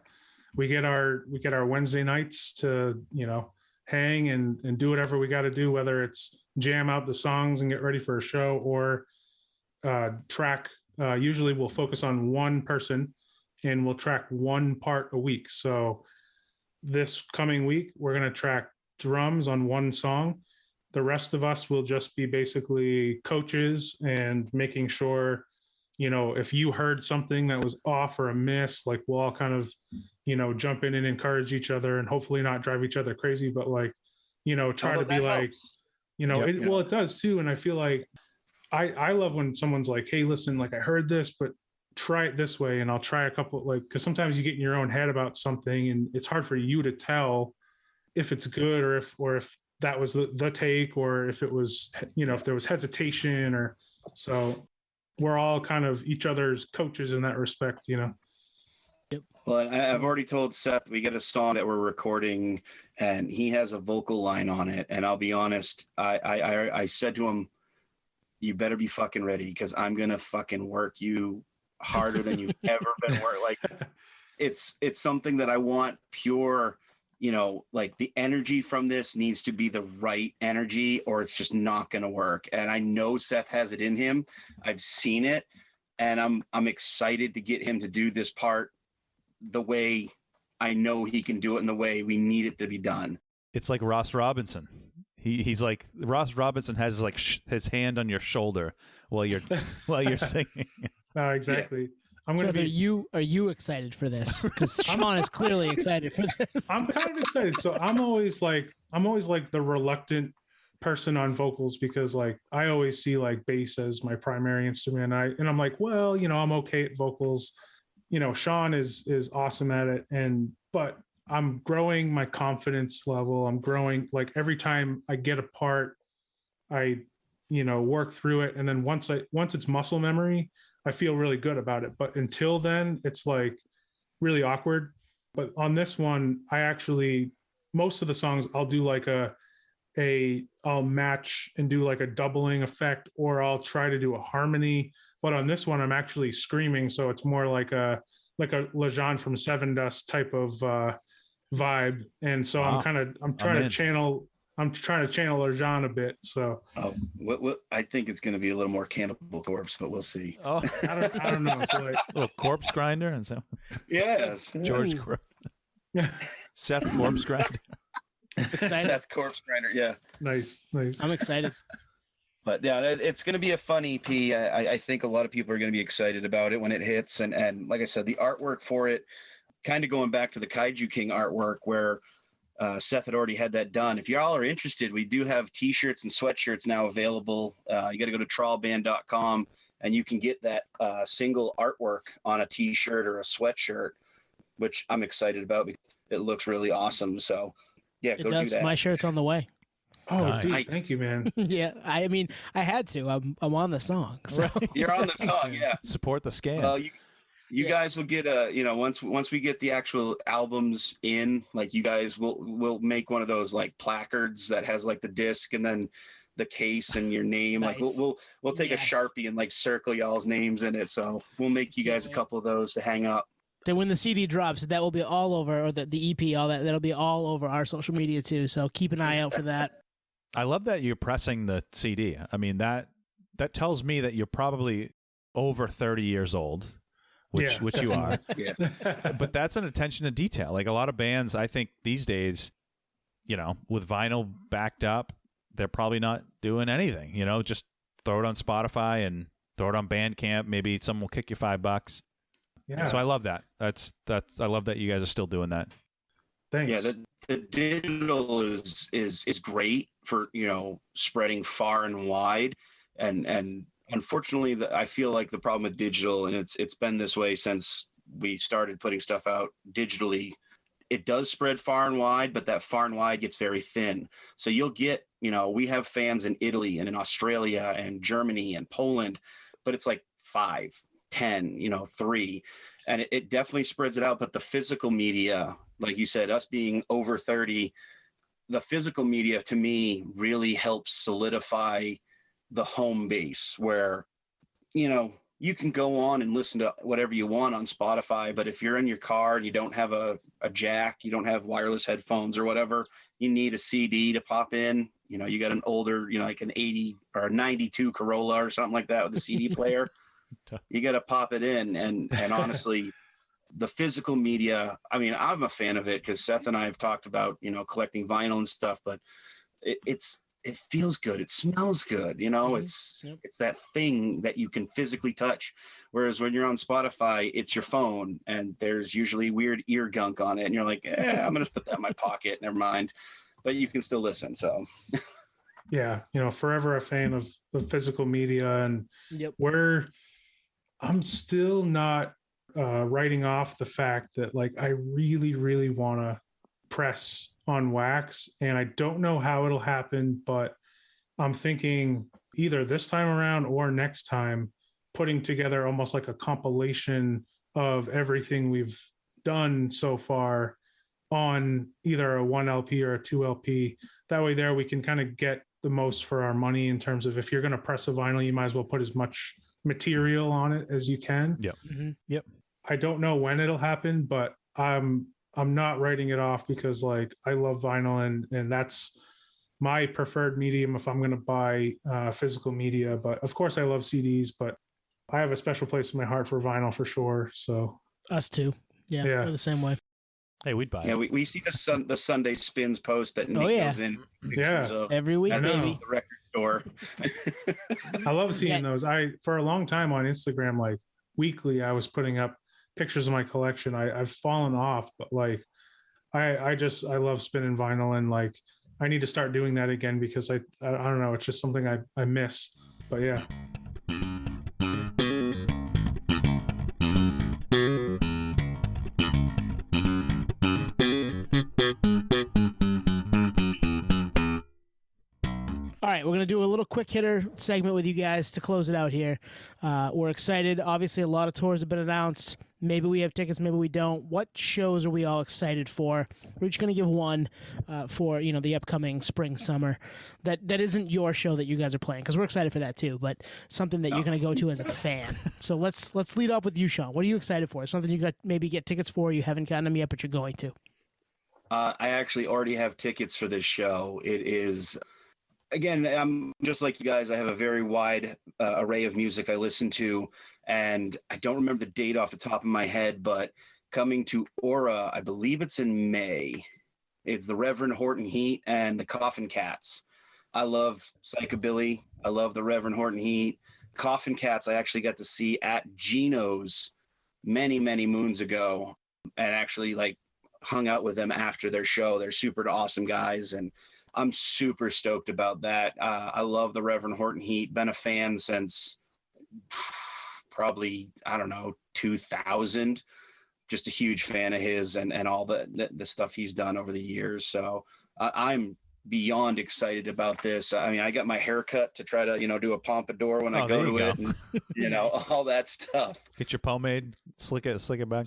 We get our Wednesday nights to, hang and do whatever we got to do, whether it's jam out the songs and get ready for a show or track. Usually we'll focus on one person and we'll track one part a week. So this coming week, we're going to track drums on one song. The rest of us will just be basically coaches and making sure if you heard something that was off or a miss, like we'll all kind of, jump in and encourage each other and hopefully not drive each other crazy, but like, try Although to be that like, helps. Yep. well, it does too. And I feel like I love when someone's like, hey, listen, like I heard this, but try it this way. And I'll try a couple, like, cause sometimes you get in your own head about something and it's hard for you to tell if it's good or if that was the take, or if it was, if there was hesitation or so. We're all kind of each other's coaches in that respect, Well, I've already told Seth we get a song that we're recording, and he has a vocal line on it. And I'll be honest, I said to him, "You better be fucking ready, because I'm gonna fucking work you harder than you've ever been worked." Like, it's something that I want pure. Like the energy from this needs to be the right energy, or it's just not going to work. And I know Seth has it in him. I've seen it, and I'm excited to get him to do this part the way I know he can do it, and the way we need it to be done. It's like Ross Robinson. He's like Ross Robinson has like his hand on your shoulder while you're singing. No, exactly. Yeah. Seth, are you excited for this? Because Sean is clearly excited for this. I'm kind of excited. So I'm always like the reluctant person on vocals, because like I always see like bass as my primary instrument. And I'm like, well, I'm okay at vocals. Sean is awesome at it, but I'm growing my confidence level. I'm growing, like every time I get a part, I work through it, and then once it's muscle memory, I feel really good about it. But until then, it's like really awkward. But on this one, I actually, most of the songs I'll do like I'll match and do like a doubling effect, or I'll try to do a harmony. But on this one, I'm actually screaming. So it's more like a Lejean from Seven Dust type of vibe. And so wow. I'm trying to channel Lejean a bit. So I think it's going to be a little more Cannibal Corpse, but we'll see. Oh, I don't know. So like, a little corpse grinder and so. Yes. George. Seth Corpse Grinder. Excited. Seth Corpse Grinder. Yeah. Nice. I'm excited. But yeah, it's going to be a fun EP. I think a lot of people are going to be excited about it when it hits. And like I said, the artwork for it, kind of going back to the Kaiju King artwork, where Seth had already had that done. If y'all are interested, we do have t-shirts and sweatshirts now available. You got to go to trawlband.com and you can get that single artwork on a t-shirt or a sweatshirt, which I'm excited about because it looks really awesome. So yeah, go do that. My shirt's on the way. Oh, nice. Dude, thank you, man. Yeah, I mean, I had to. I'm on the song. So. Right. You're on the song, yeah. Support the scam. Well, you guys will get once we get the actual albums in, like you guys will make one of those like placards that has like the disc and then the case and your name. Nice. Like we'll take a Sharpie and like circle y'all's names in it. So we'll make you guys a couple of those to hang up. So when the CD drops, that will be all over, or the EP, all that'll be all over our social media too. So keep an eye out for that. I love that you're pressing the CD. I mean, that tells me that you're probably over 30 years old, which you are. Yeah. But that's an attention to detail. Like a lot of bands, I think these days, with vinyl backed up, they're probably not doing anything. Just throw it on Spotify and throw it on Bandcamp. Maybe someone will kick you $5. Yeah. So I love that. I love that you guys are still doing that. Thanks. Yeah, the digital is great for spreading far and wide, and unfortunately, I feel like the problem with digital, and it's been this way since we started putting stuff out digitally. It does spread far and wide, but that far and wide gets very thin. So you'll get, we have fans in Italy and in Australia and Germany and Poland, but it's like 5, 10, 3, and it definitely spreads it out. But the physical media, like you said, us being over 30, the physical media to me really helps solidify the home base where, you can go on and listen to whatever you want on Spotify, but if you're in your car and you don't have a jack, you don't have wireless headphones or whatever, you need a CD to pop in. You got an older, like an 80 or a 92 Corolla or something like that with a CD player. You got to pop it in. And honestly, the physical media, I mean, I'm a fan of it because Seth and I have talked about, collecting vinyl and stuff, but it's it feels good. It smells good. You know, it's that thing that you can physically touch. Whereas when you're on Spotify, it's your phone and there's usually weird ear gunk on it. And you're like, I'm going to put that in my pocket. Never mind. But you can still listen. So yeah, you know, forever a fan of physical media, and Yep. where I'm still not writing off the fact that like I really, really want to press on wax, and I don't know how it'll happen, but I'm thinking either this time around or next time, putting together almost like a compilation of everything we've done so far on either a 1 LP or a 2 LP. That way there we can kind of get the most for our money in terms of, if you're going to press a vinyl, you might as well put as much material on it as you can. Yep. Mm-hmm. Yep. I don't know when it'll happen, but I'm not writing it off, because like I love vinyl, and that's my preferred medium if I'm going to buy physical media. But of course I love CDs, but I have a special place in my heart for vinyl for sure. So Us too. Yeah, Yeah. we're the same way. Hey, we'd buy it. yeah, we see the Sunday Spins post that Nick yeah. goes in Yeah. pictures of Every week, I know. baby. the record store. I love seeing Yeah. those. For a long time on Instagram, like weekly, I was putting up pictures of my collection. I've fallen off, but like I love spinning vinyl, and like I need to start doing that again, because I don't know, it's just something I miss. But yeah. All right, we're going to do a little quick hitter segment with you guys to close it out here. We're excited. Obviously, a lot of tours have been announced. Maybe we have tickets, maybe we don't. What shows are we all excited for? We're just going to give one for the upcoming spring, summer. That isn't your show that you guys are playing, because we're excited for that too, but something that you're going to go to as a fan. So let's lead off with you, Sean. What are you excited for? Something you got maybe get tickets for, you haven't gotten them yet, but you're going to. I actually already have tickets for this show. It is, again, I'm just like you guys. I have a very wide array of music I listen to, and I don't remember the date off the top of my head, but coming to Aura, I believe it's in May. It's the Reverend Horton Heat and the Coffin Cats. I love psychobilly. I love the Reverend Horton Heat. Coffin Cats I actually got to see at Gino's many, many moons ago, and actually like hung out with them after their show. They're super awesome guys, and I'm super stoked about that. I love the Reverend Horton Heat. Been a fan since probably, I don't know, 2000. Just a huge fan of his and all the stuff he's done over the years. So I'm beyond excited about this. I mean, I got my hair cut to try to, do a pompadour when I go to it, and all that stuff. Get your pomade, slick it back.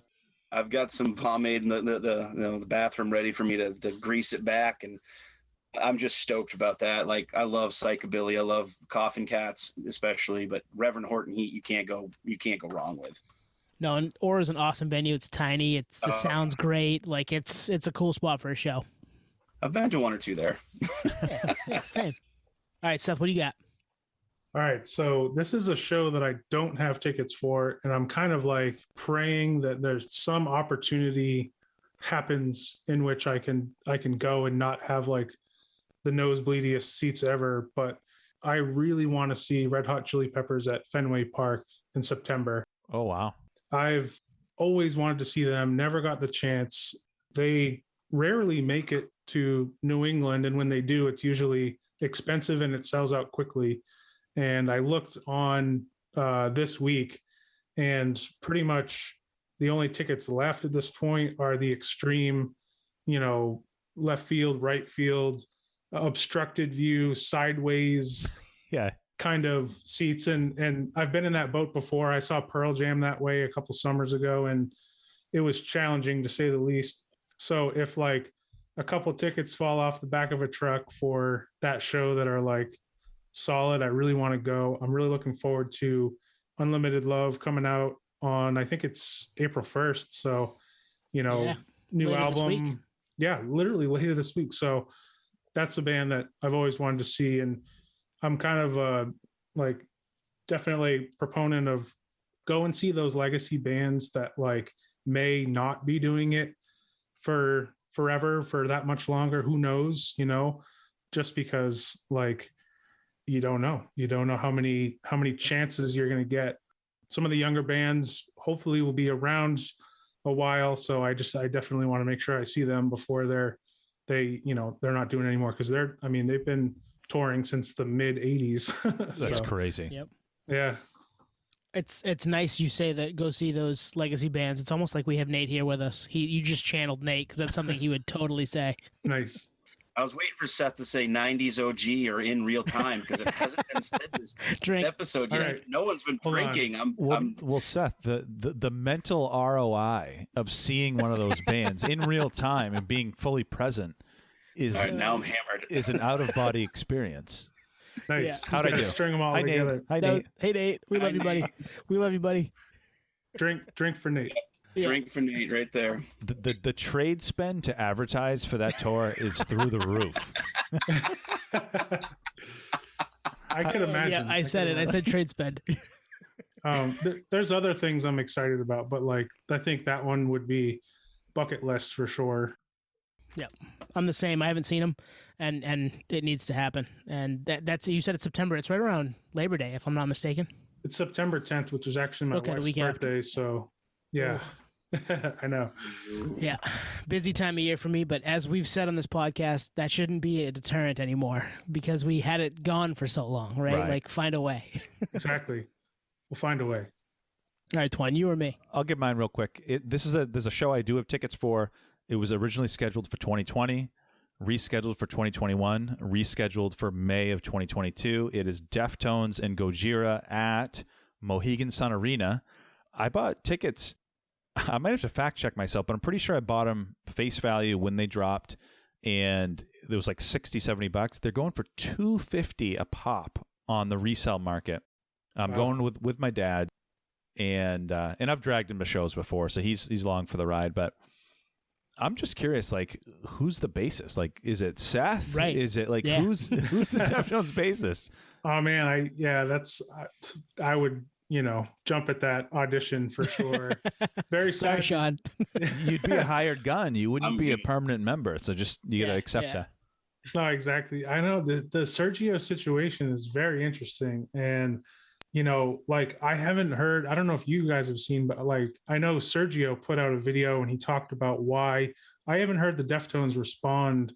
I've got some pomade in the bathroom ready for me to grease it back, and I'm just stoked about that. Like, I love psychobilly, I love Coffin Cats especially, but Reverend Horton Heat you can't go wrong with. No, and Aura's an awesome venue. It's tiny. The sound's great. Like it's a cool spot for a show. I've been to one or two there. Yeah, same. All right, Seth, what do you got? All right, so this is a show that I don't have tickets for, and I'm kind of like praying that there's some opportunity happens in which I can go and not have like the nosebleediest seats ever. But I really want to see Red Hot Chili Peppers at Fenway Park in September. Oh, wow. I've always wanted to see them, never got the chance. They rarely make it to New England, and when they do, it's usually expensive and it sells out quickly. And I looked on this week, and pretty much the only tickets left at this point are the extreme, left field, right field, obstructed view, sideways kind of seats. And I've been in that boat before. I saw Pearl Jam that way a couple summers ago, and it was challenging to say the least. So if like a couple tickets fall off the back of a truck for that show that are like solid, I really want to go. I'm really looking forward to Unlimited Love coming out on, I think it's April 1st. So, new album. Yeah, literally later this week. So that's a band that I've always wanted to see. And I'm kind of definitely proponent of go and see those legacy bands that like may not be doing it for forever, for that much longer. Who knows, just because like you don't know how many chances you're going to get. Some of the younger bands hopefully will be around a while, so I definitely want to make sure I see them before they're not doing it anymore, because they've been touring since the mid 80s. That's crazy. Yep. Yeah. It's nice you say that, go see those legacy bands. It's almost like we have Nate here with us. You just channeled Nate, because that's something he would totally say. Nice. I was waiting for Seth to say 90s OG or in real time, because it hasn't been said this episode yet. Right. No one's been drinking. Well, Seth, the mental ROI of seeing one of those bands in real time and being fully present is now I'm hammered. Is an out of body experience. Nice. Yeah. How'd I do? String them all Hi, together. Nate. Hi, Nate. Hey, Nate. We love you, buddy. We love you, buddy. Drink for Nate. Yeah. Drink for Nate right there. The trade spend to advertise for that tour is through the roof. I could imagine. Yeah, I said it. I said trade spend. There's other things I'm excited about, but like I think that one would be bucket list for sure. Yeah, I'm the same. I haven't seen them, and it needs to happen. And that's, you said it's September. It's right around Labor Day, if I'm not mistaken. It's September 10th, which is actually my wife's birthday. So yeah. I know. Yeah. Busy time of year for me, but as we've said on this podcast, that shouldn't be a deterrent anymore, because we had it gone for so long, right? Like, find a way. Exactly. We'll find a way. All right, Twine, you or me? I'll give mine real quick. There's a show I do have tickets for. It was originally scheduled for 2020, rescheduled for 2021, rescheduled for May of 2022. It is Deftones and Gojira at Mohegan Sun Arena. I bought tickets. I might have to fact check myself, but I'm pretty sure I bought them face value when they dropped, and it was like $60-$70. They're going for $250 a pop on the resale market. I'm going with my dad, and I've dragged him to shows before, so he's along for the ride. But I'm just curious, like, who's the bassist? Like, is it Seth? Right. Is it like who's the Deftones bassist? Oh man, I would jump at that audition for sure. Very sorry, Sean. You'd be a hired gun. You wouldn't be a permanent member. So just you gotta accept that. No, exactly. I know the Sergio situation is very interesting, and like I haven't heard. I don't know if you guys have seen, but like I know Sergio put out a video and he talked about why. I haven't heard the Deftones respond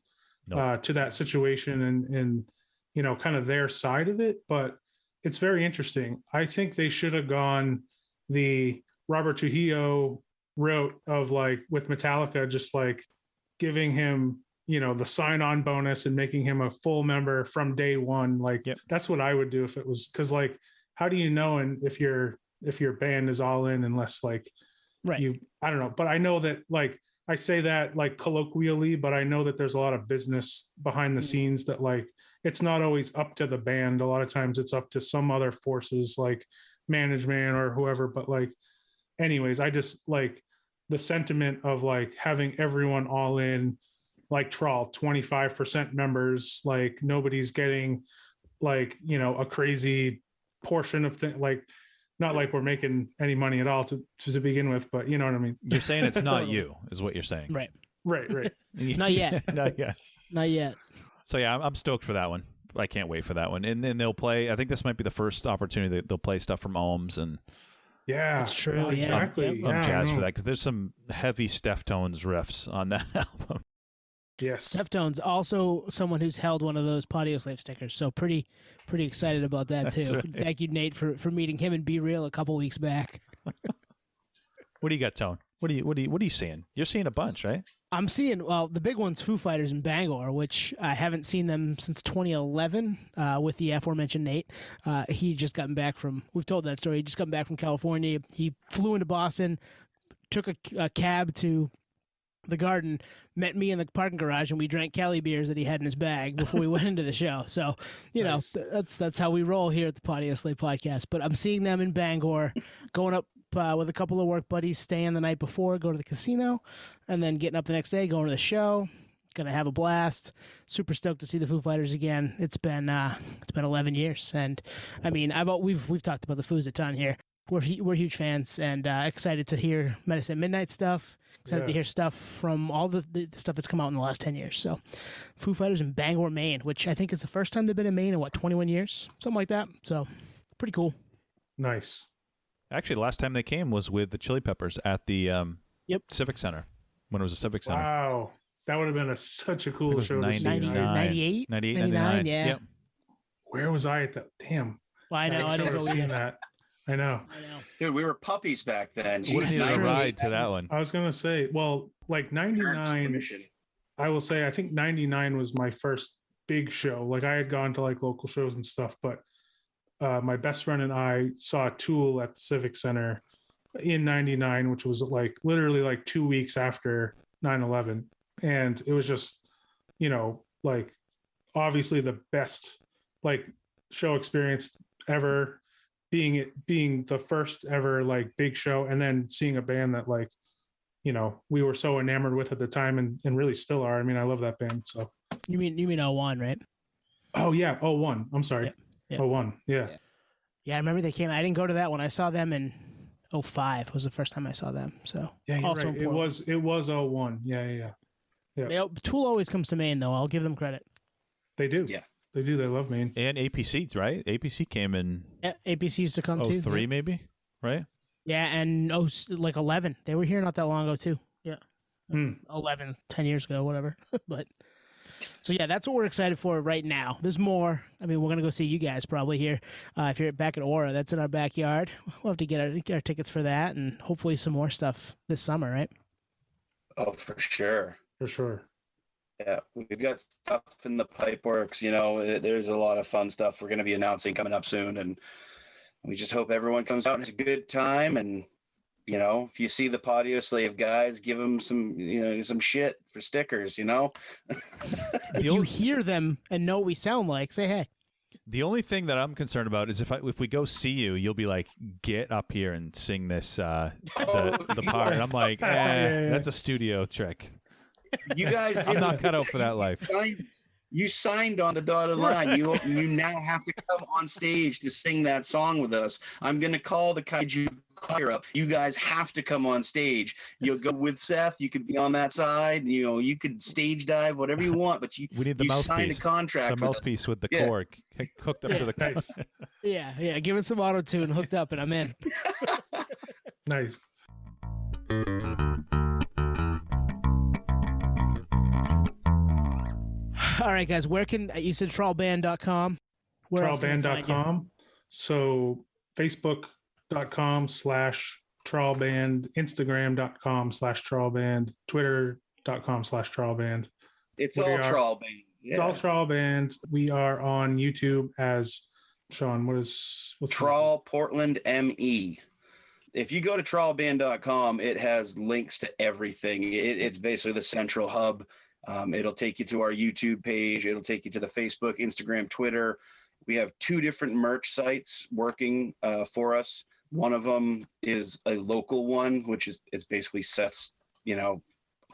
to that situation and kind of their side of it, but it's very interesting. I think they should have gone the Robert Trujillo route of like with Metallica, just like giving him, the sign-on bonus and making him a full member from day one. Like that's what I would do if it was, because like, how do you know and if your band is all in unless like I don't know. But I know that like I say that like colloquially, but I know that there's a lot of business behind the scenes that like it's not always up to the band. A lot of times it's up to some other forces like management or whoever. But like, anyways, I just like the sentiment of like having everyone all in, like Trawl, 25% members, like nobody's getting like, a crazy portion of things. Like, not like we're making any money at all to begin with, but you know what I mean? You're saying it's not you is what you're saying. Right. Not yet. Not yet. So yeah, I'm stoked for that one. I can't wait for that one. And then they'll play. I think this might be the first opportunity that they'll play stuff from Ohms, and it's true. Exactly. I'm jazzed for that because there's some heavy Deftones riffs on that album. Yes. Deftones, also someone who's held one of those Podioslave stickers, so pretty excited about that too. Right. Thank you, Nate, for meeting him and Be Real a couple weeks back. What do you got, Tone? What are you seeing? You're seeing a bunch, right? I'm seeing, the big one's Foo Fighters in Bangor, which I haven't seen them since 2011 with the aforementioned Nate. He just gotten back from, we've told that story, he just gotten back from California. He flew into Boston, took a cab to the Garden, met me in the parking garage, and we drank Cali beers that he had in his bag before we went into the show. So, nice. That's how we roll here at the Podioslave podcast. But I'm seeing them in Bangor, going up with a couple of work buddies, staying the night before, go to the casino, and then getting up the next day, going to the show. Gonna have a blast. Super stoked to see the Foo Fighters again. It's been 11 years, and I mean we've talked about the Foos a ton here. we're huge fans and excited to hear Medicine Midnight stuff. Excited to hear stuff from all the stuff that's come out in the last 10 years. So, Foo Fighters in Bangor, Maine, which I think is the first time they've been in Maine in 21 years, something like that. So, pretty cool. Nice. Actually, the last time they came was with the Chili Peppers at the Civic Center, when it was a Civic Center. Wow. That would have been such a cool show to see. 98? 99. Yeah. Yep. Where was I at that? Damn. Well, I know. I didn't go seeing either. that. I know. Dude, we were puppies back then. Wouldn't need a ride to that one. I was going to say, well, like 99, I will say, I think 99 was my first big show. Like I had gone to like local shows and stuff, but my best friend and I saw Tool at the Civic Center in 99, which was like literally like 2 weeks after 9/11. And it was just, you know, like obviously the best like show experience ever, being the first ever like big show, and then seeing a band that like, you know, we were so enamored with at the time and really still are. I mean, I love that band. So you mean 01, right? Oh yeah, 01. I'm sorry. Yeah. 01. Yeah. Yeah, I remember they came. I didn't go to that one. I saw them in 05 was the first time I saw them. So yeah, you're also right. It was 01. Yeah. Tool always comes to Maine though. I'll give them credit. They do. Yeah. They do. They love Maine. And APC, right? APC came in APC used to come too. 03 maybe, right? Yeah, and 11. They were here not that long ago too. Yeah. 11, 10 years ago, whatever. But so yeah, that's what we're excited for right now. There's more. I mean, we're gonna go see you guys probably here. If you're back at Aura, that's in our backyard. We'll have to get our tickets for that, and hopefully some more stuff this summer, right? Oh, for sure. For sure. Yeah, we've got stuff in the pipe works. You know, there's a lot of fun stuff we're going to be announcing coming up soon, and we just hope everyone comes out and has a good time. And you know, if you see the Podioslave guys, give them some shit for stickers. You know, if you hear them and know what we sound like, say hey. The only thing that I'm concerned about is if we go see you, you'll be like, get up here and sing this the part. And I'm like, that's a studio trick. You guys did. I'm not cut out for that life. You signed on the dotted line. You now have to come on stage to sing that song with us. I'm going to call the Kaiju choir up. You guys have to come on stage. You'll go with Seth. You could be on that side. You know, you could stage dive, whatever you want. But we need the mouthpiece. Signed a contract. The mouthpiece with the cord hooked up to the cord. Nice. Yeah. Give it some auto tune hooked up, and I'm in. Nice. All right, guys. Where can you said trawlband.com? Trawlband.com. So Facebook.com/trawlband, Instagram.com/trawlband, Twitter.com/trawlband. It's all Trawlband. It's all Trawlband. We are on YouTube as Sean. What's Trawl Portland ME. If you go to trawlband.com, it has links to everything. It's basically the central hub. It'll take you to our YouTube page. It'll take you to the Facebook, Instagram, Twitter. We have 2 different merch sites working for us. One of them is a local one, which is basically Seth's,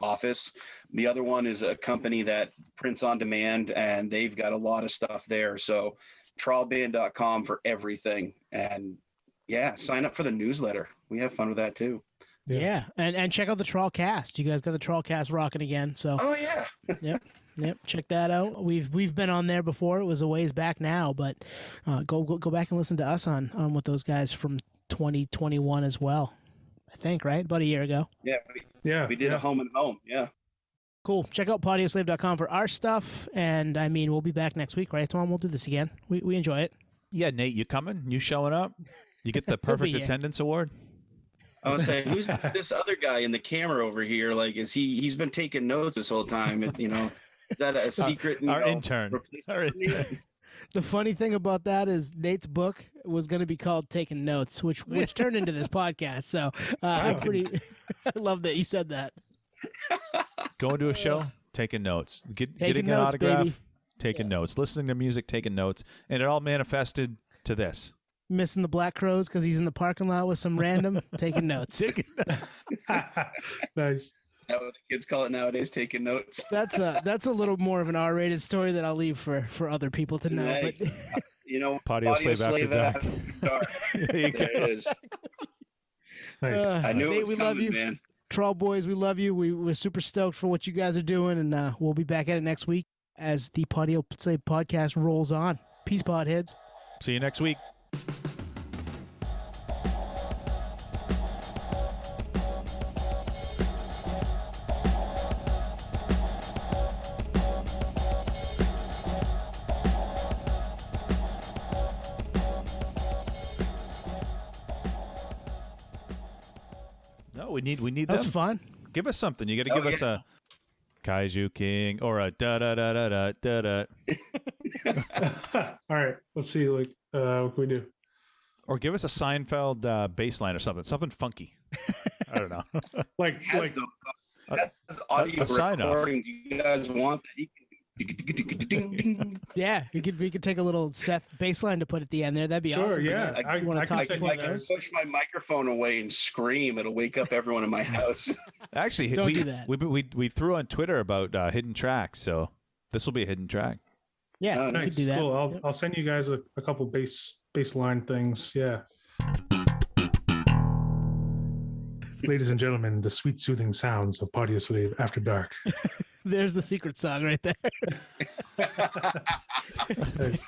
office. The other one is a company that prints on demand, and they've got a lot of stuff there. So trawlband.com for everything. And yeah, sign up for the newsletter. We have fun with that too. Yeah. And check out the Trawl cast. You guys got the Trawl cast rocking again. So yeah. Yep. Check that out. We've been on there before. It was a ways back now, but go back and listen to us on with those guys from 2021 as well. I think, right? About a year ago. We did a home and home. Yeah. Cool. Check out podioslave.com for our stuff. And I mean, we'll be back next week, right, Tom? We'll do this again. We enjoy it. Yeah, Nate, you coming? You showing up? You get the perfect attendance award? I was saying, who's this other guy in the camera over here? Like, he's been taking notes this whole time? Is that a secret? Our intern. The funny thing about that is Nate's book was going to be called Taking Notes, which turned into this podcast. So I love that you said that. Going to a show, taking notes, getting notes, an autograph, baby. Taking notes, listening to music, taking notes, and it all manifested to this. Missing the Black Crows because he's in the parking lot with some random taking notes. Nice. Is that what the kids call it nowadays? Taking notes. That's a little more of an R-rated story that I'll leave for other people to know. But You know, Podioslave after dark. There you go. There it is. Nice. I knew Nate, it was we coming, love you. man. Trawl boys, we love you. We're super stoked for what you guys are doing, and we'll be back at it next week as the Podioslave podcast rolls on. Peace, podheads. See you next week. No, we need That was them. fun. Give us something. You got to give us a Kaiju King or a da da da da da da da. All right, let's see. Like, what can we do? Or give us a Seinfeld bass line or something. Something funky. I don't know. Like, Has those audio a sign-off. recordings. You guys want that? You can Yeah, we could take a little Seth bass line to put at the end there. That'd be Sure, awesome. yeah. But, I you want to can talk send one you of those? push my microphone away and scream. It'll wake up everyone in my house. Actually, Don't we, do that. We threw on Twitter about hidden tracks, so this will be a hidden track. Yeah, Oh, we nice, could do that. cool. I'll send you guys a couple bass line things. Yeah. Ladies and gentlemen, the sweet soothing sounds of Podioslave After Dark. There's the secret song right there. Nice.